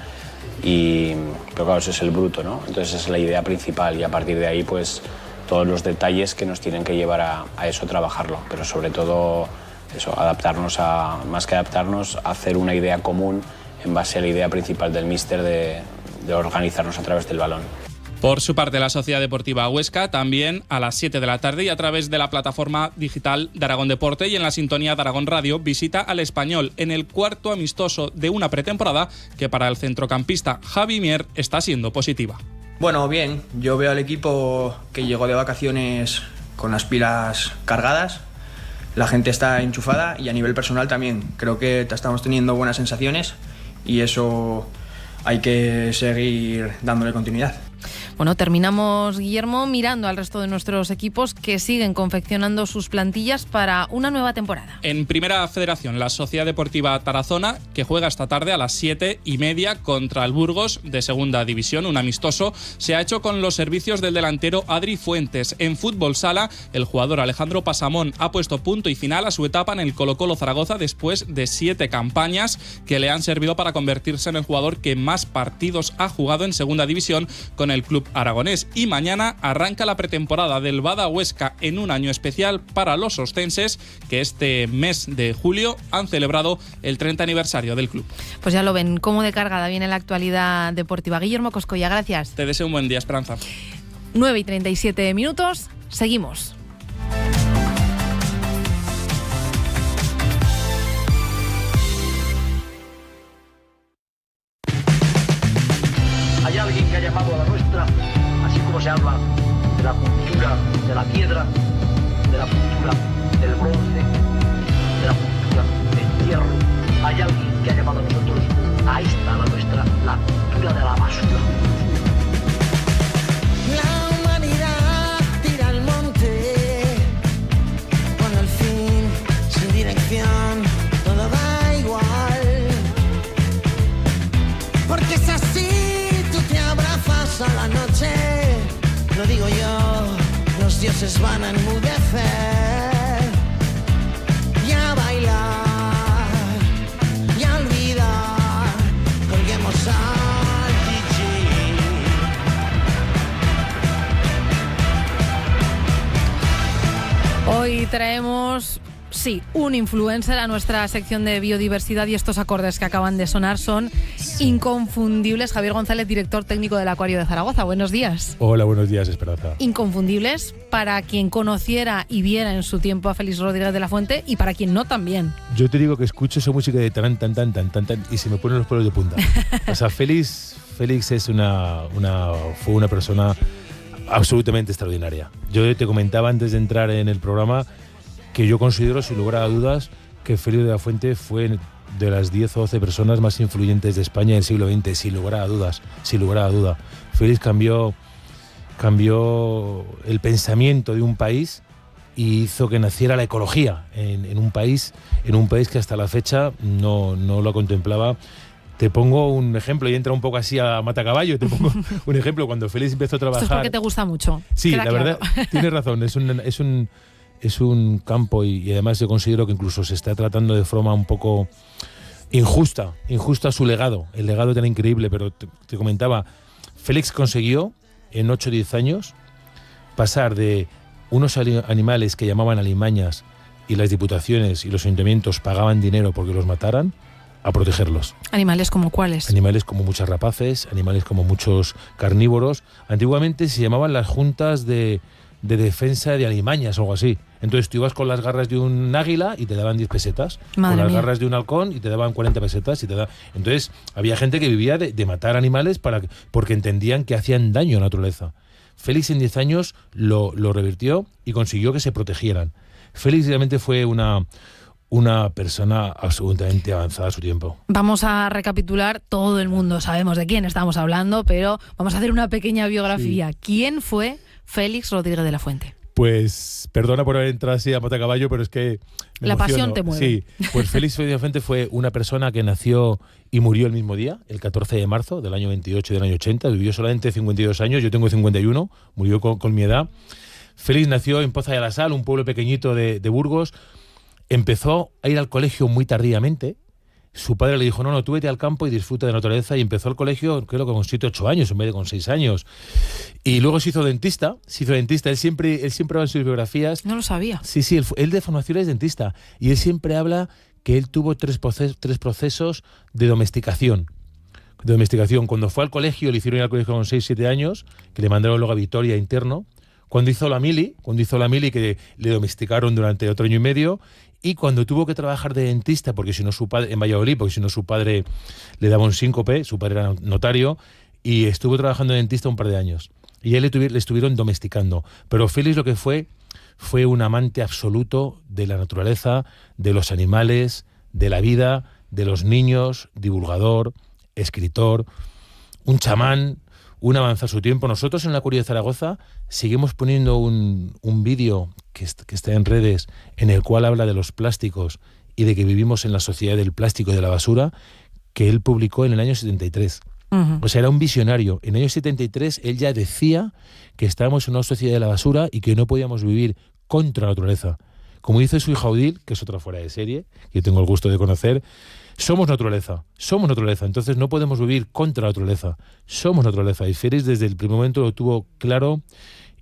Pero claro, eso es el bruto, ¿no? Entonces esa es la idea principal y a partir de ahí, pues todos los detalles que nos tienen que llevar a eso, trabajarlo. Pero sobre todo eso, más que adaptarnos, hacer una idea común en base a la idea principal del míster de organizarnos a través del balón. Por su parte, la Sociedad Deportiva Huesca también a las 7 de la tarde y a través de la plataforma digital de Aragón Deporte y en la sintonía de Aragón Radio visita al Español en el cuarto amistoso de una pretemporada que para el centrocampista Javi Mier está siendo positiva. Bueno, bien, yo veo al equipo que llegó de vacaciones con las pilas cargadas, la gente está enchufada y a nivel personal también creo que estamos teniendo buenas sensaciones y eso hay que seguir dándole continuidad. Bueno, terminamos, Guillermo, mirando al resto de nuestros equipos que siguen confeccionando sus plantillas para una nueva temporada. En Primera Federación, la Sociedad Deportiva Tarazona, que juega esta tarde a las 7:30 contra el Burgos de Segunda División, un amistoso, se ha hecho con los servicios del delantero Adri Fuentes. En fútbol sala, el jugador Alejandro Pasamón ha puesto punto y final a su etapa en el Colo-Colo Zaragoza después de 7 campañas que le han servido para convertirse en el jugador que más partidos ha jugado en Segunda División con el club aragonés. Y mañana arranca la pretemporada del Bada Huesca en un año especial para los oscenses que este mes de julio han celebrado el 30 aniversario del club. Pues ya lo ven, cómo de cargada viene la actualidad deportiva. Guillermo Coscolla, gracias. Te deseo un buen día, Esperanza. 9:37, seguimos. Hay alguien que ha llamado a la nuestra, así como se habla de la cultura de la piedra, de la cultura del bronce, de la cultura del hierro. Hay alguien que ha llamado a nosotros, a esta, la nuestra, la cultura de la basura. La humanidad tira al monte, cuando al fin, sin dirección, todo da igual. Porque es así. A la noche, lo digo yo, los dioses van a enmudecer y a bailar y a olvidar, colguemos al DJ. Hoy traemos... Sí, un influencer a nuestra sección de biodiversidad y estos acordes que acaban de sonar son inconfundibles. Javier González, director técnico del Acuario de Zaragoza. Buenos días. Hola, buenos días, Esperanza. Inconfundibles para quien conociera y viera en su tiempo a Félix Rodríguez de la Fuente y para quien no también. Yo te digo que escucho esa música de tan y se me ponen los pelos de punta. O sea, Félix es fue una persona absolutamente extraordinaria. Yo te comentaba antes de entrar en el programa que yo considero, sin lugar a dudas, que Félix de la Fuente fue de las 10 o 12 personas más influyentes de España en el siglo XX, sin lugar a dudas. Félix cambió el pensamiento de un país y hizo que naciera la ecología en un país que hasta la fecha no lo contemplaba. Te pongo un ejemplo y entra un poco así a matacaballo. Te pongo un ejemplo. Cuando Félix empezó a trabajar... Esto es porque te gusta mucho. Sí, la verdad, tienes razón. Es un campo y además yo considero que incluso se está tratando de forma un poco injusta su legado. El legado era increíble, pero te comentaba, Félix consiguió en 8 o 10 años pasar de unos animales que llamaban alimañas y las diputaciones y los ayuntamientos pagaban dinero porque los mataran, a protegerlos. ¿Animales como cuáles? Animales como muchos rapaces, animales como muchos carnívoros. Antiguamente se llamaban las juntas de defensa de alimañas o algo así. Entonces tú ibas con las garras de un águila y te daban 10 pesetas. Madre con las mía. garras de un halcón y te daban 40 pesetas. Entonces había gente que vivía de matar animales porque entendían que hacían daño a la naturaleza. Félix en 10 años lo revirtió y consiguió que se protegieran. Félix realmente fue una persona absolutamente avanzada a su tiempo. Vamos a recapitular, todo el mundo sabemos de quién estamos hablando, pero vamos a hacer una pequeña biografía. Sí. ¿Quién fue Félix Rodríguez de la Fuente? Pues perdona por haber entrado así a pata caballo, pero es que la pasión te mueve. Sí, pues Félix de la Fuente fue una persona que nació y murió el mismo día, el 14 de marzo del año 28 y del año 80. Vivió solamente 52 años, yo tengo 51, murió con mi edad. Félix nació en Poza de la Sal, un pueblo pequeñito de Burgos. Empezó a ir al colegio muy tardíamente. Su padre le dijo, no, tú vete al campo y disfruta de la naturaleza, y empezó el colegio creo que con 7 o 8 años en vez de con 6 años. Y luego se hizo dentista. Él siempre habla en sus biografías. No lo sabía. Sí, él de formación es dentista, y él siempre habla que él tuvo tres procesos de domesticación. Cuando fue al colegio, le hicieron ir al colegio con 6 o 7 años, que le mandaron luego a Vitoria interno. Cuando hizo la mili, que le domesticaron durante otro año y medio, y cuando tuvo que trabajar de dentista, porque si no su padre, en Valladolid, porque si no su padre le daba un síncope, su padre era notario, y estuvo trabajando de dentista un par de años. Y a él le estuvieron domesticando. Pero Félix lo que fue un amante absoluto de la naturaleza, de los animales, de la vida, de los niños, divulgador, escritor, un chamán, un avanzado a su tiempo. Nosotros en la Curia de Zaragoza seguimos poniendo un vídeo que está en redes, en el cual habla de los plásticos y de que vivimos en la sociedad del plástico y de la basura, que él publicó en el año 73. Uh-huh. O sea, era un visionario. En el año 73 él ya decía que estábamos en una sociedad de la basura y que no podíamos vivir contra la naturaleza. Como dice su hija Odil, que es otra fuera de serie, que tengo el gusto de conocer, somos naturaleza, entonces no podemos vivir contra la naturaleza, somos naturaleza. Y Félix desde el primer momento lo tuvo claro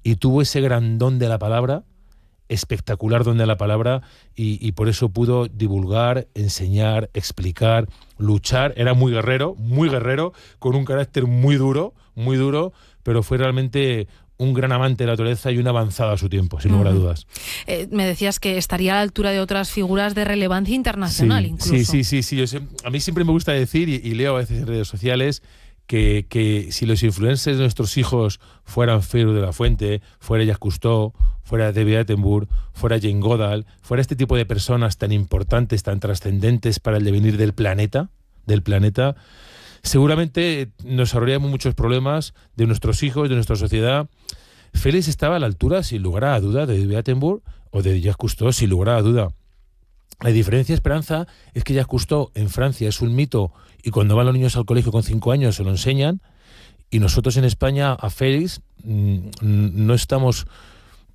y tuvo ese gran don de la palabra, espectacular don de la palabra, y por eso pudo divulgar, enseñar, explicar, luchar. Era muy guerrero, con un carácter muy duro, pero fue realmente un gran amante de la naturaleza y un avanzado a su tiempo, sin lugar a dudas. Me decías que estaría a la altura de otras figuras de relevancia internacional, incluso. Sí. A mí siempre me gusta decir, y leo a veces en redes sociales, que si los influencers de nuestros hijos fueran Félix de la Fuente, fuera Jacques Cousteau, fuera David Attenborough, fuera Jane Goodall, fuera este tipo de personas tan importantes, tan trascendentes para el devenir del planeta, seguramente nos ahorraríamos muchos problemas de nuestros hijos, de nuestra sociedad. Félix estaba a la altura, sin lugar a duda, de David Attenborough o de Jacques Cousteau, sin lugar a duda. La diferencia, Esperanza, es que Jacques Cousteau en Francia es un mito, y cuando van los niños al colegio con 5 años se lo enseñan, y nosotros en España a Félix no estamos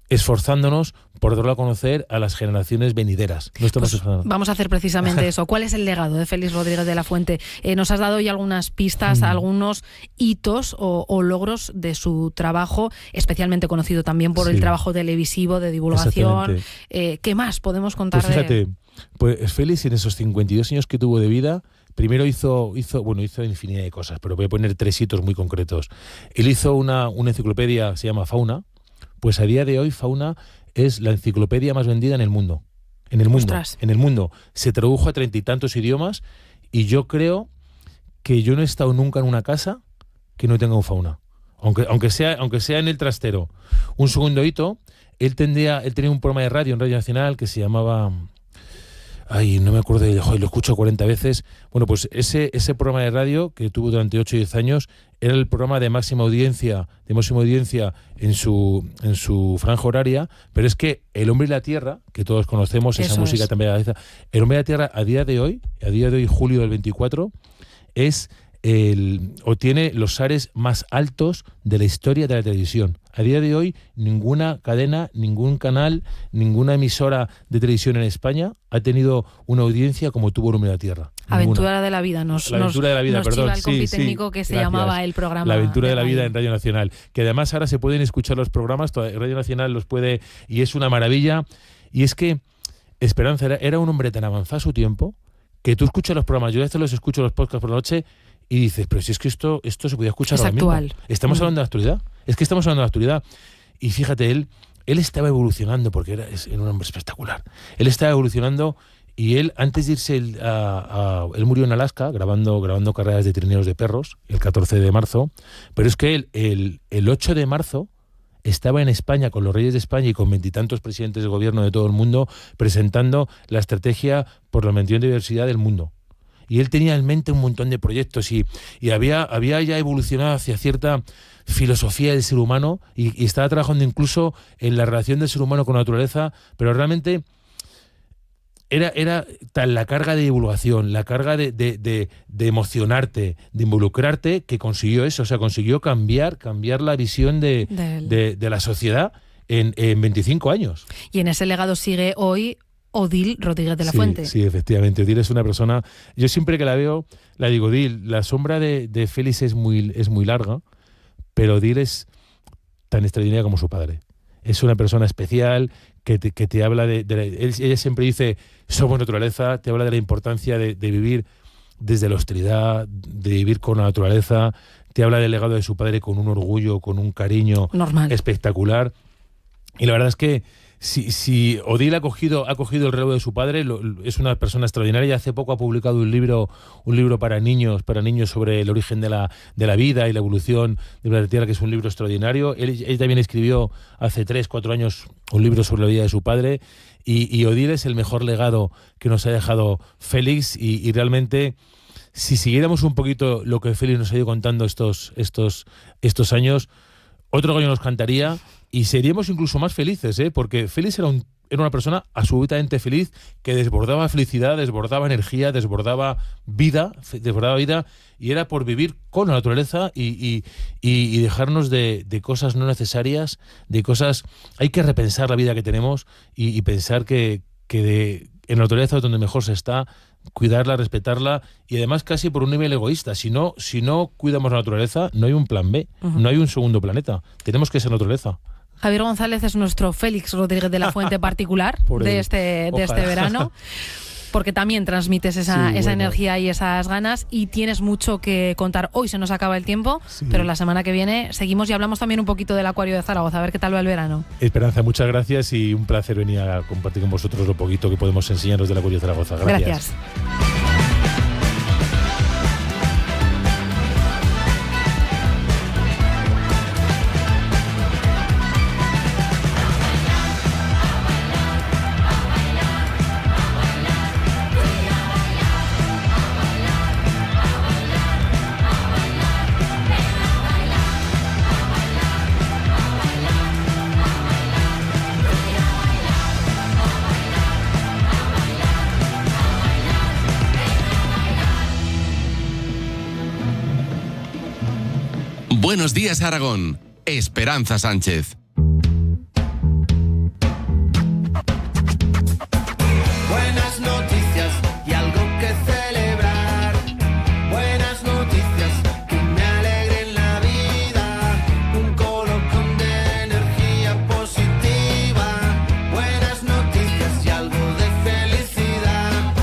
esforzándonos por darlo a conocer a las generaciones venideras. No estamos vamos a hacer precisamente eso. ¿Cuál es el legado de Félix Rodríguez de la Fuente? Nos has dado ya algunas pistas, algunos hitos o logros de su trabajo, especialmente conocido también por el trabajo televisivo de divulgación. ¿Qué más podemos contar? Pues fíjate, pues Félix en esos 52 años que tuvo de vida, primero hizo infinidad de cosas, pero voy a poner 3 hitos muy concretos. Él hizo una enciclopedia, se llama Fauna. Pues a día de hoy Fauna es la enciclopedia más vendida en el mundo. Ostras. En el mundo. Se tradujo a 30 y tantos idiomas, y yo creo que yo no he estado nunca en una casa que no tenga un Fauna. Aunque sea en el trastero. Un segundo hito, él tenía un programa de radio en Radio Nacional que se llamaba... no me acuerdo, lo escucho 40 veces. Bueno, pues ese programa de radio que tuvo durante 8 o 10 años era el programa de máxima audiencia en su franja horaria, pero es que El Hombre y la Tierra, que todos conocemos, esa música también, El Hombre y la Tierra a día de hoy, julio del 24, es o tiene los ares más altos de la historia de la televisión. A día de hoy, ninguna cadena, ningún canal, ninguna emisora de televisión en España ha tenido una audiencia como tuvo El Hombre de la Tierra. Aventura de la Vida, nos chiva el compitécnico que se llamaba el programa. La Aventura de la Vida en Radio Nacional. Que además ahora se pueden escuchar los programas, Radio Nacional los puede, y es una maravilla. Y es que Esperanza era un hombre tan avanzado a su tiempo que tú escuchas los programas, yo a veces los escucho los podcasts por la noche y dices, pero si es que esto se podía escuchar es ahora actual. Mismo. Estamos hablando de la actualidad. Es que estamos hablando de la actualidad. Y fíjate, él estaba evolucionando porque era un hombre espectacular. Él estaba evolucionando y él, antes de irse, él murió en Alaska grabando carreras de trineos de perros el 14 de marzo. Pero es que él, el 8 de marzo estaba en España con los reyes de España y con 20 y tantos presidentes de gobierno de todo el mundo presentando la estrategia por la mención de diversidad del mundo. Y él tenía en mente un montón de proyectos y había ya evolucionado hacia cierta filosofía del ser humano y estaba trabajando incluso en la relación del ser humano con la naturaleza, pero realmente era tal la carga de divulgación, la carga de emocionarte, de involucrarte, que consiguió eso, o sea, consiguió cambiar la visión de la sociedad en 25 años. Y en ese legado sigue hoy Odil Rodríguez de la Fuente. Sí, efectivamente. Odil es una persona... Yo siempre que la veo, la digo, Odil, la sombra de Félix es muy larga, pero Odil es tan extraordinaria como su padre. Es una persona especial que te habla ella siempre dice, somos naturaleza, te habla de la importancia de vivir desde la austeridad, de vivir con la naturaleza, te habla del legado de su padre con un orgullo, con un cariño espectacular. Y la verdad es que si Odil ha cogido el relevo de su padre, es una persona extraordinaria. Y hace poco ha publicado un libro para niños sobre el origen de la vida y la evolución de la Tierra, que es un libro extraordinario. Él también escribió hace 3-4 años un libro sobre la vida de su padre, y Odil es el mejor legado que nos ha dejado Félix, y realmente, si siguiéramos un poquito lo que Félix nos ha ido contando estos años, otro gallo nos cantaría y seríamos incluso más felices, porque Félix era una persona absolutamente feliz, que desbordaba felicidad, desbordaba energía, desbordaba vida, y era por vivir con la naturaleza y dejarnos de cosas no necesarias, de cosas... Hay que repensar la vida que tenemos y pensar que en la naturaleza es donde mejor se está, cuidarla, respetarla, y además casi por un nivel egoísta. Si no cuidamos la naturaleza, no hay un plan B, no hay un segundo planeta. Tenemos que ser naturaleza. Javier González es nuestro Félix Rodríguez de la Fuente particular de este verano, porque también transmites esa energía y esas ganas, y tienes mucho que contar. Hoy se nos acaba el tiempo, pero la semana que viene seguimos y hablamos también un poquito del Acuario de Zaragoza, a ver qué tal va el verano. Esperanza, muchas gracias y un placer venir a compartir con vosotros lo poquito que podemos enseñaros del Acuario de Zaragoza. Gracias. Buenos días, Aragón. Esperanza Sánchez. Buenas noticias y algo que celebrar. Buenas noticias que me alegren la vida. Un colocón de energía positiva. Buenas noticias y algo de felicidad.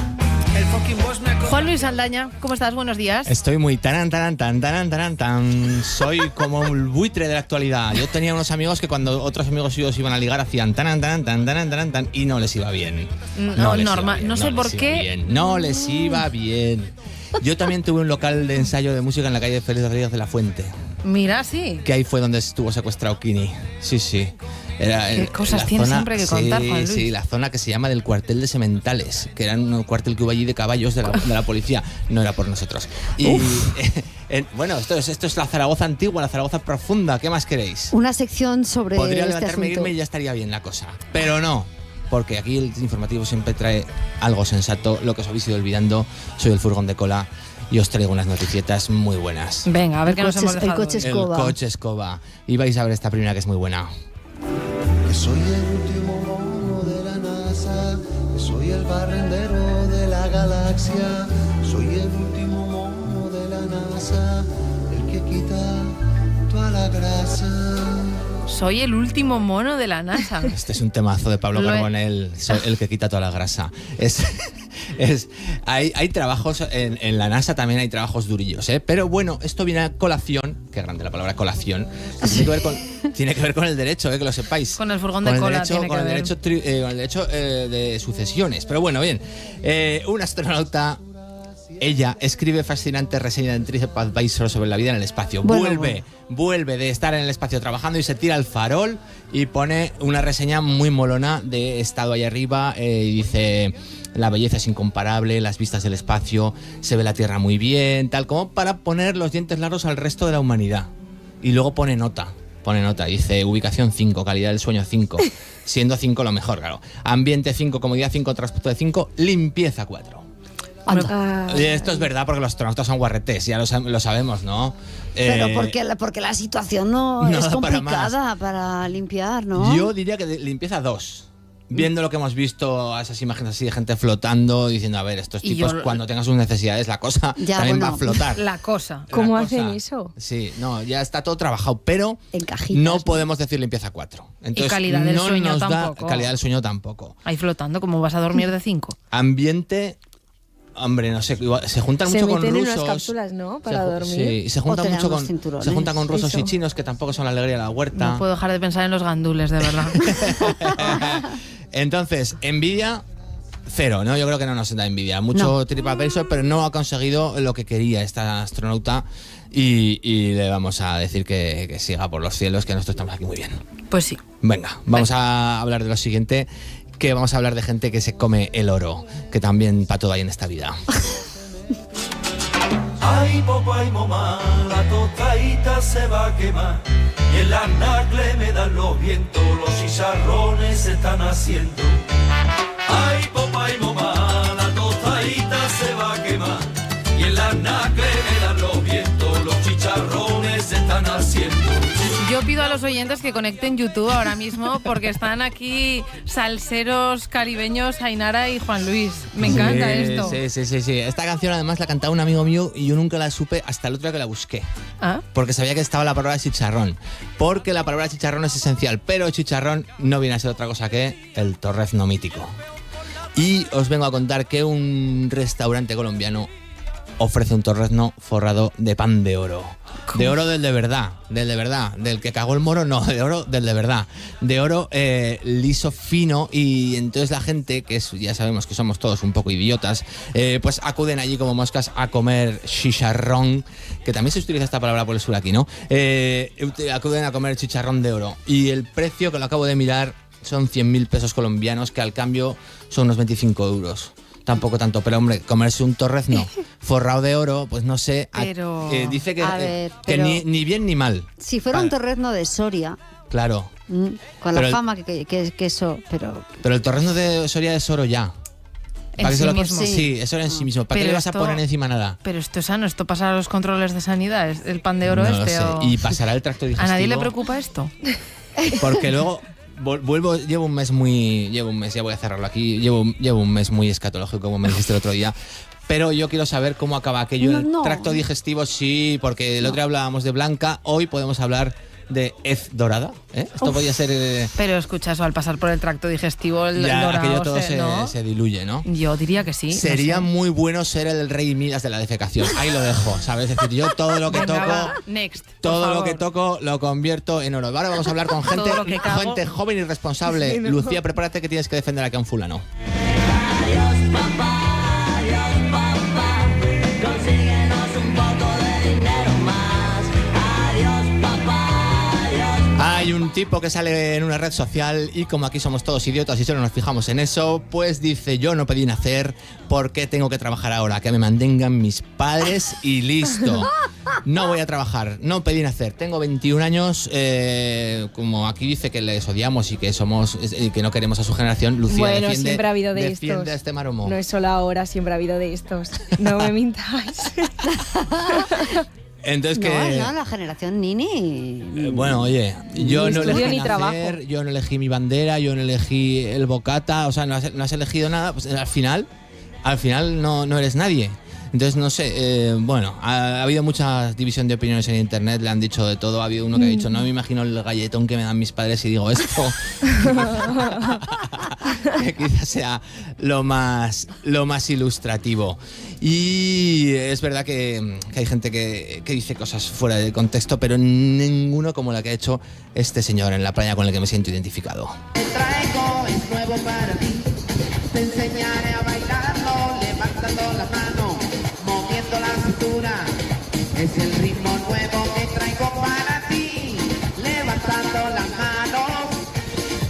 El fucking boss me Juan Luis Saldaña, ¿cómo estás? Buenos días. Estoy muy tan. Soy como un buitre de la actualidad. Yo tenía unos amigos que cuando otros amigos suyos iban a ligar hacían tan y no les iba bien. No sé por qué. No les iba bien. Yo también tuve un local de ensayo de música en la calle Félix Rodríguez de la Fuente. Mira, sí. Que ahí fue donde estuvo secuestrado Kini. Sí. ¿Qué cosas tienes siempre que contar, Juan Luis? Sí, la zona que se llama del cuartel de Sementales, que era un cuartel que hubo allí de caballos de la policía. No era por nosotros. Y bueno, esto es la Zaragoza antigua, la Zaragoza profunda. ¿Qué más queréis? Una sección sobre Podría este levantarme e asunto. irme y ya estaría bien la cosa. Pero no. porque aquí el informativo siempre trae algo sensato, lo que os habéis ido olvidando. Soy el furgón de cola y os traigo unas noticietas muy buenas. Venga, a ver qué nos hemos dejado. El coche escoba. El coche escoba. Y vais a ver esta primera que es muy buena. Que soy el último mono de la NASA, que soy el barrendero de la galaxia, soy el último mono de la NASA, el que quita toda la grasa. Soy el último mono de la NASA. Este es un temazo de Pablo Carbonell, soy el que quita toda la grasa. Hay trabajos, en la NASA también hay trabajos durillos, ¿eh? Pero bueno, esto viene a colación, qué grande la palabra colación, tiene que ver con el derecho, que lo sepáis. Con el furgón de cola tiene que ver. Con el derecho de sucesiones. Pero bueno, bien, un astronauta... Ella escribe fascinante reseña en TripAdvisor sobre la vida en el espacio. Vuelve de estar en el espacio trabajando y se tira al farol y pone una reseña muy molona de estado ahí arriba y dice: la belleza es incomparable, las vistas del espacio, se ve la Tierra muy bien, tal, como para poner los dientes largos al resto de la humanidad. Y luego pone nota, dice ubicación 5, calidad del sueño 5, siendo 5 lo mejor, claro. Ambiente 5, comodidad 5, transporte 5, limpieza 4. Esto es verdad porque los astronautas son guarretes, ya lo sabemos, ¿no? Pero porque la situación no es complicada para limpiar, ¿no? Yo diría que limpieza 2. Viendo lo que hemos visto, a esas imágenes así de gente flotando, diciendo, a ver, estos tipos cuando tengan sus necesidades, la cosa también va a flotar. La cosa. ¿Cómo hacen eso? Sí, no, ya está todo trabajado, pero no podemos decir limpieza 4. Entonces, y calidad del sueño tampoco. Calidad del sueño tampoco. Ahí flotando, ¿cómo vas a dormir de 5? Ambiente... Hombre, no sé, se juntan mucho con rusos. Se meten en unas cápsulas, ¿no? Para dormir. Sí, y se juntan mucho con rusos y chinos, que tampoco son la alegría de la huerta. No puedo dejar de pensar en los gandules, de verdad. Entonces, envidia, 0, ¿no? Yo creo que no nos da envidia. Mucho TripAdvisor, pero no ha conseguido lo que quería esta astronauta y le vamos a decir que siga por los cielos, que nosotros estamos aquí muy bien. Pues sí. Venga, vamos a hablar de lo siguiente, que vamos a hablar de gente que se come el oro, que también para todo hay en esta vida. Ay, papá y mamá, la tostadita se va a quemar y en la nagle me dan los vientos, los chicharrones se están haciendo. Ay, papá y mamá, la tostadita se va a quemar y en la nagle me dan los vientos, los chicharrones se están haciendo. Yo pido a los oyentes que conecten YouTube ahora mismo porque están aquí salseros caribeños, Ainara y Juan Luis. Me encanta esto. Sí. Esta canción además la cantaba un amigo mío y yo nunca la supe hasta el otro día que la busqué. ¿Ah? Porque sabía que estaba la palabra chicharrón. Porque la palabra chicharrón es esencial, pero chicharrón no viene a ser otra cosa que el torrezno mítico. Y os vengo a contar que un restaurante colombiano ofrece un torrezno forrado de pan de oro. ¿Cómo? De oro del de verdad, del que cagó el moro, no, de oro del de verdad, de oro liso, fino, y entonces la gente, que ya sabemos que somos todos un poco idiotas, pues acuden allí como moscas a comer chicharrón, que también se utiliza esta palabra por el sur aquí, ¿no? Acuden a comer chicharrón de oro, y el precio, que lo acabo de mirar, son 100.000 pesos colombianos, que al cambio son unos 25 euros. Tampoco tanto, pero hombre, comerse un torrezno forrado de oro, pues no sé. Pero... dice que, que ni bien ni mal. Si fuera un torrezno de Soria, claro, con la fama que eso, pero el torrezno de Soria es oro ya. ¿En sí mismo? Sí, es oro en sí mismo. ¿Para qué le vas a poner encima nada? Pero esto es sano, esto pasará a los controles de sanidad, el pan de oro no este. Lo sé. Y pasará el tracto digestivo. ¿A nadie le preocupa esto? Porque luego... llevo un mes, ya voy a cerrarlo aquí, llevo un mes muy escatológico, como me dijiste el otro día, pero yo quiero saber cómo acaba aquello en el tracto digestivo, sí, porque el otro día hablábamos de blanca, hoy podemos hablar de hez dorada, Esto podía ser... Pero escucha, eso, al pasar por el tracto digestivo, el ya, dorado aquello todo se diluye, ¿no? Yo diría que sí. Sería muy bueno ser el rey Midas de la defecación. Ahí lo dejo, ¿sabes? Es decir, yo todo lo que toco... lo que toco lo convierto en oro. Ahora vamos a hablar con gente joven y responsable. Sí, Lucía, prepárate que tienes que defender aquí a un fulano. Adiós, papá. Consíguenos un poco de dinero más. Adiós, papá. Hay un tipo que sale en una red social y como aquí somos todos idiotas y solo nos fijamos en eso, pues dice: yo no pedí nacer, ¿por qué tengo que trabajar ahora? Que me mantengan mis padres y listo. No voy a trabajar, no pedí nacer. Tengo 21 años, como aquí dice que les odiamos y que que no queremos a su generación, Lucía Bueno, siempre ha habido de defiende estos. a este maromo. No es solo ahora, siempre ha habido de estos. No me mintáis. Entonces que... No, la generación Nini. Bueno, oye, yo no elegí ni nacer, trabajo. yo no elegí mi bandera, yo no elegí el bocata, o sea, no has elegido nada, pues al final no eres nadie. Entonces, no sé, bueno, ha habido mucha división de opiniones en internet, le han dicho de todo, ha habido uno que ha dicho, no me imagino el galletón que me dan mis padres y digo esto, que quizás sea lo más ilustrativo. Y es verdad que hay gente que dice cosas fuera de contexto, pero ninguno como la que ha hecho este señor en la playa con el que me siento identificado. Te traigo es nuevo para ti, te enseñaré a bailarlo, levantando la mano, moviendo la cintura. Es el ritmo nuevo que traigo para ti, levantando las manos.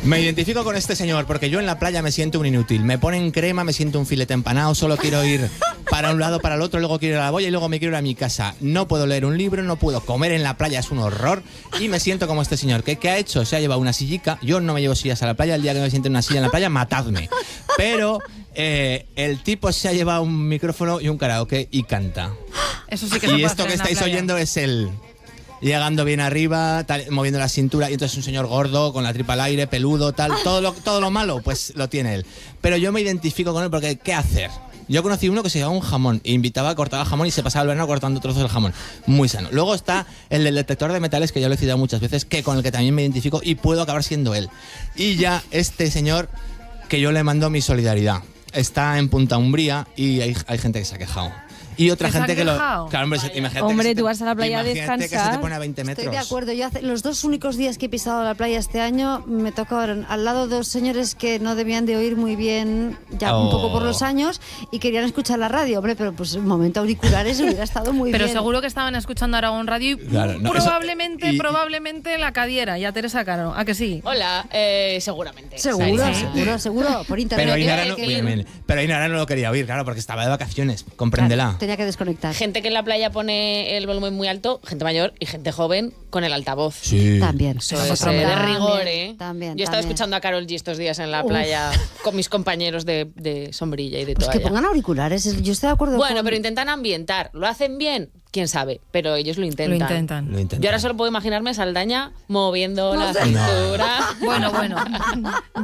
Me identifico con este señor porque yo en la playa me siento un inútil. Me ponen crema, me siento un filete empanado, solo quiero ir para un lado, para el otro, luego quiero ir a la boya y luego me quiero ir a mi casa. No puedo leer un libro, no puedo comer en la playa, es un horror. Y me siento como este señor. ¿Qué ha hecho? Se ha llevado una sillica. Yo no me llevo sillas a la playa. El día que me siente en una silla en la playa, matadme. Pero el tipo se ha llevado un micrófono y un karaoke y canta. Eso sí que Y esto que estáis oyendo es él. Llegando bien arriba, moviendo la cintura, y entonces un señor gordo, con la tripa al aire, peludo, tal, todo lo malo, pues lo tiene él. Pero yo me identifico con él porque ¿qué hacer? Yo conocí uno que se llevaba un jamón, e invitaba, cortaba jamón y se pasaba el verano cortando trozos del jamón. Muy sano. Luego está el del detector de metales, que ya lo he citado muchas veces, que con el que también me identifico y puedo acabar siendo él. Y ya este señor, que yo le mando mi solidaridad. Está en Punta Umbría y hay gente que se ha quejado. Y otra gente que lo... Claro, hombre, imagínate. Hombre, que tú vas a la playa a descansar. que se te pone a 20 metros. Estoy de acuerdo. Yo los 2 únicos días que he pisado la playa este año me tocaron al lado 2 señores que no debían de oír muy bien, ya un poco por los años, y querían escuchar la radio. Hombre, pero pues un momento auriculares hubiera estado muy bien. Pero seguro que estaban escuchando Aragón Radio y Claro, no, probablemente la Cadiera y a Teresa Caro. ¿A que sí? Hola, seguramente. Seguro, por internet. Pero Ainara no lo quería oír, claro, porque estaba de vacaciones, compréndela. Claro, tenía que desconectar. Gente que en la playa pone el volumen muy alto, gente mayor y gente joven con el altavoz. Sí. También. Eso es de rigor, ¿eh? También. Yo estaba escuchando a Karol G estos días en la playa con mis compañeros de sombrilla y de Pues toalla. que pongan auriculares, yo estoy de acuerdo Bueno, pero intentan ambientar. ¿Lo hacen bien? Quién sabe, pero ellos lo intentan. Yo ahora solo puedo imaginarme Saldaña moviendo la cintura. Bueno.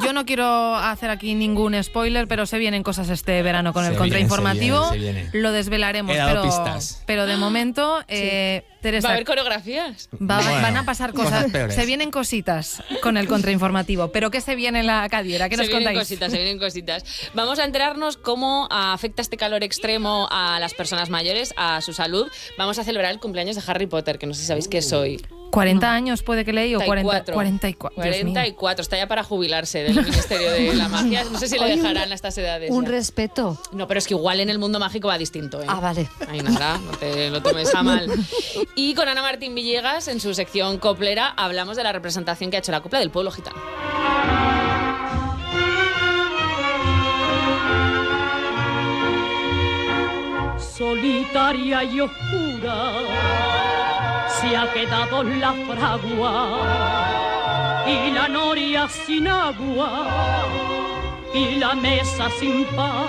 Yo no quiero hacer aquí ningún spoiler, pero se vienen cosas este verano con el contrainformativo. Se viene. Lo desvelaremos, He dado pistas. pero de momento, Teresa, ¿Va a haber coreografías? van a pasar cosas. peores. Se vienen cositas con el contrainformativo. ¿Pero qué se viene en la Cadiera? ¿Qué nos contáis? Se vienen cositas. Vamos a enterarnos cómo afecta este calor extremo a las personas mayores, a su salud. Vamos a celebrar el cumpleaños de Harry Potter, que no sé si sabéis qué soy. 40 años puede que leí o 44. 44. Está ya para jubilarse del Ministerio de la Magia. No sé si le dejarán a estas edades. Un ya. respeto. No, pero es que igual en el mundo mágico va distinto, ¿eh? Ah, vale. Ay, nada, no te lo tomes a mal. Y con Ana Martín Villegas, en su sección coplera, hablamos de la representación que ha hecho la copla del pueblo gitano. Solitaria y oscura se ha quedado la fragua y la noria sin agua y la mesa sin pan.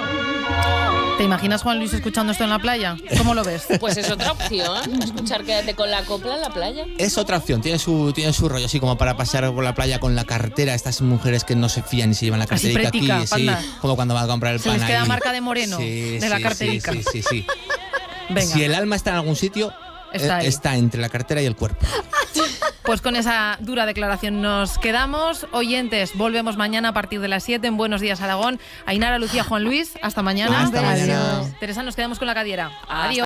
¿Te imaginas, Juan Luis, escuchando esto en la playa? ¿Cómo lo ves? Pues es otra opción, escuchar Quédate con la copla en la playa. Es otra opción, tiene su rollo, así como para pasear por la playa con la cartera, estas mujeres que no se fían y se llevan la carterica aquí, sí, como cuando van a comprar el pan. Se les queda ahí. marca de moreno de la carterica. Sí. Venga. Si el alma está en algún sitio, está entre la cartera y el cuerpo. Pues con esa dura declaración nos quedamos. Oyentes, volvemos mañana a partir de las 7 en Buenos Días Aragón. Ainara, Lucía, Juan Luis, hasta mañana. Hasta mañana. Teresa, nos quedamos con la Cadiera. Adiós.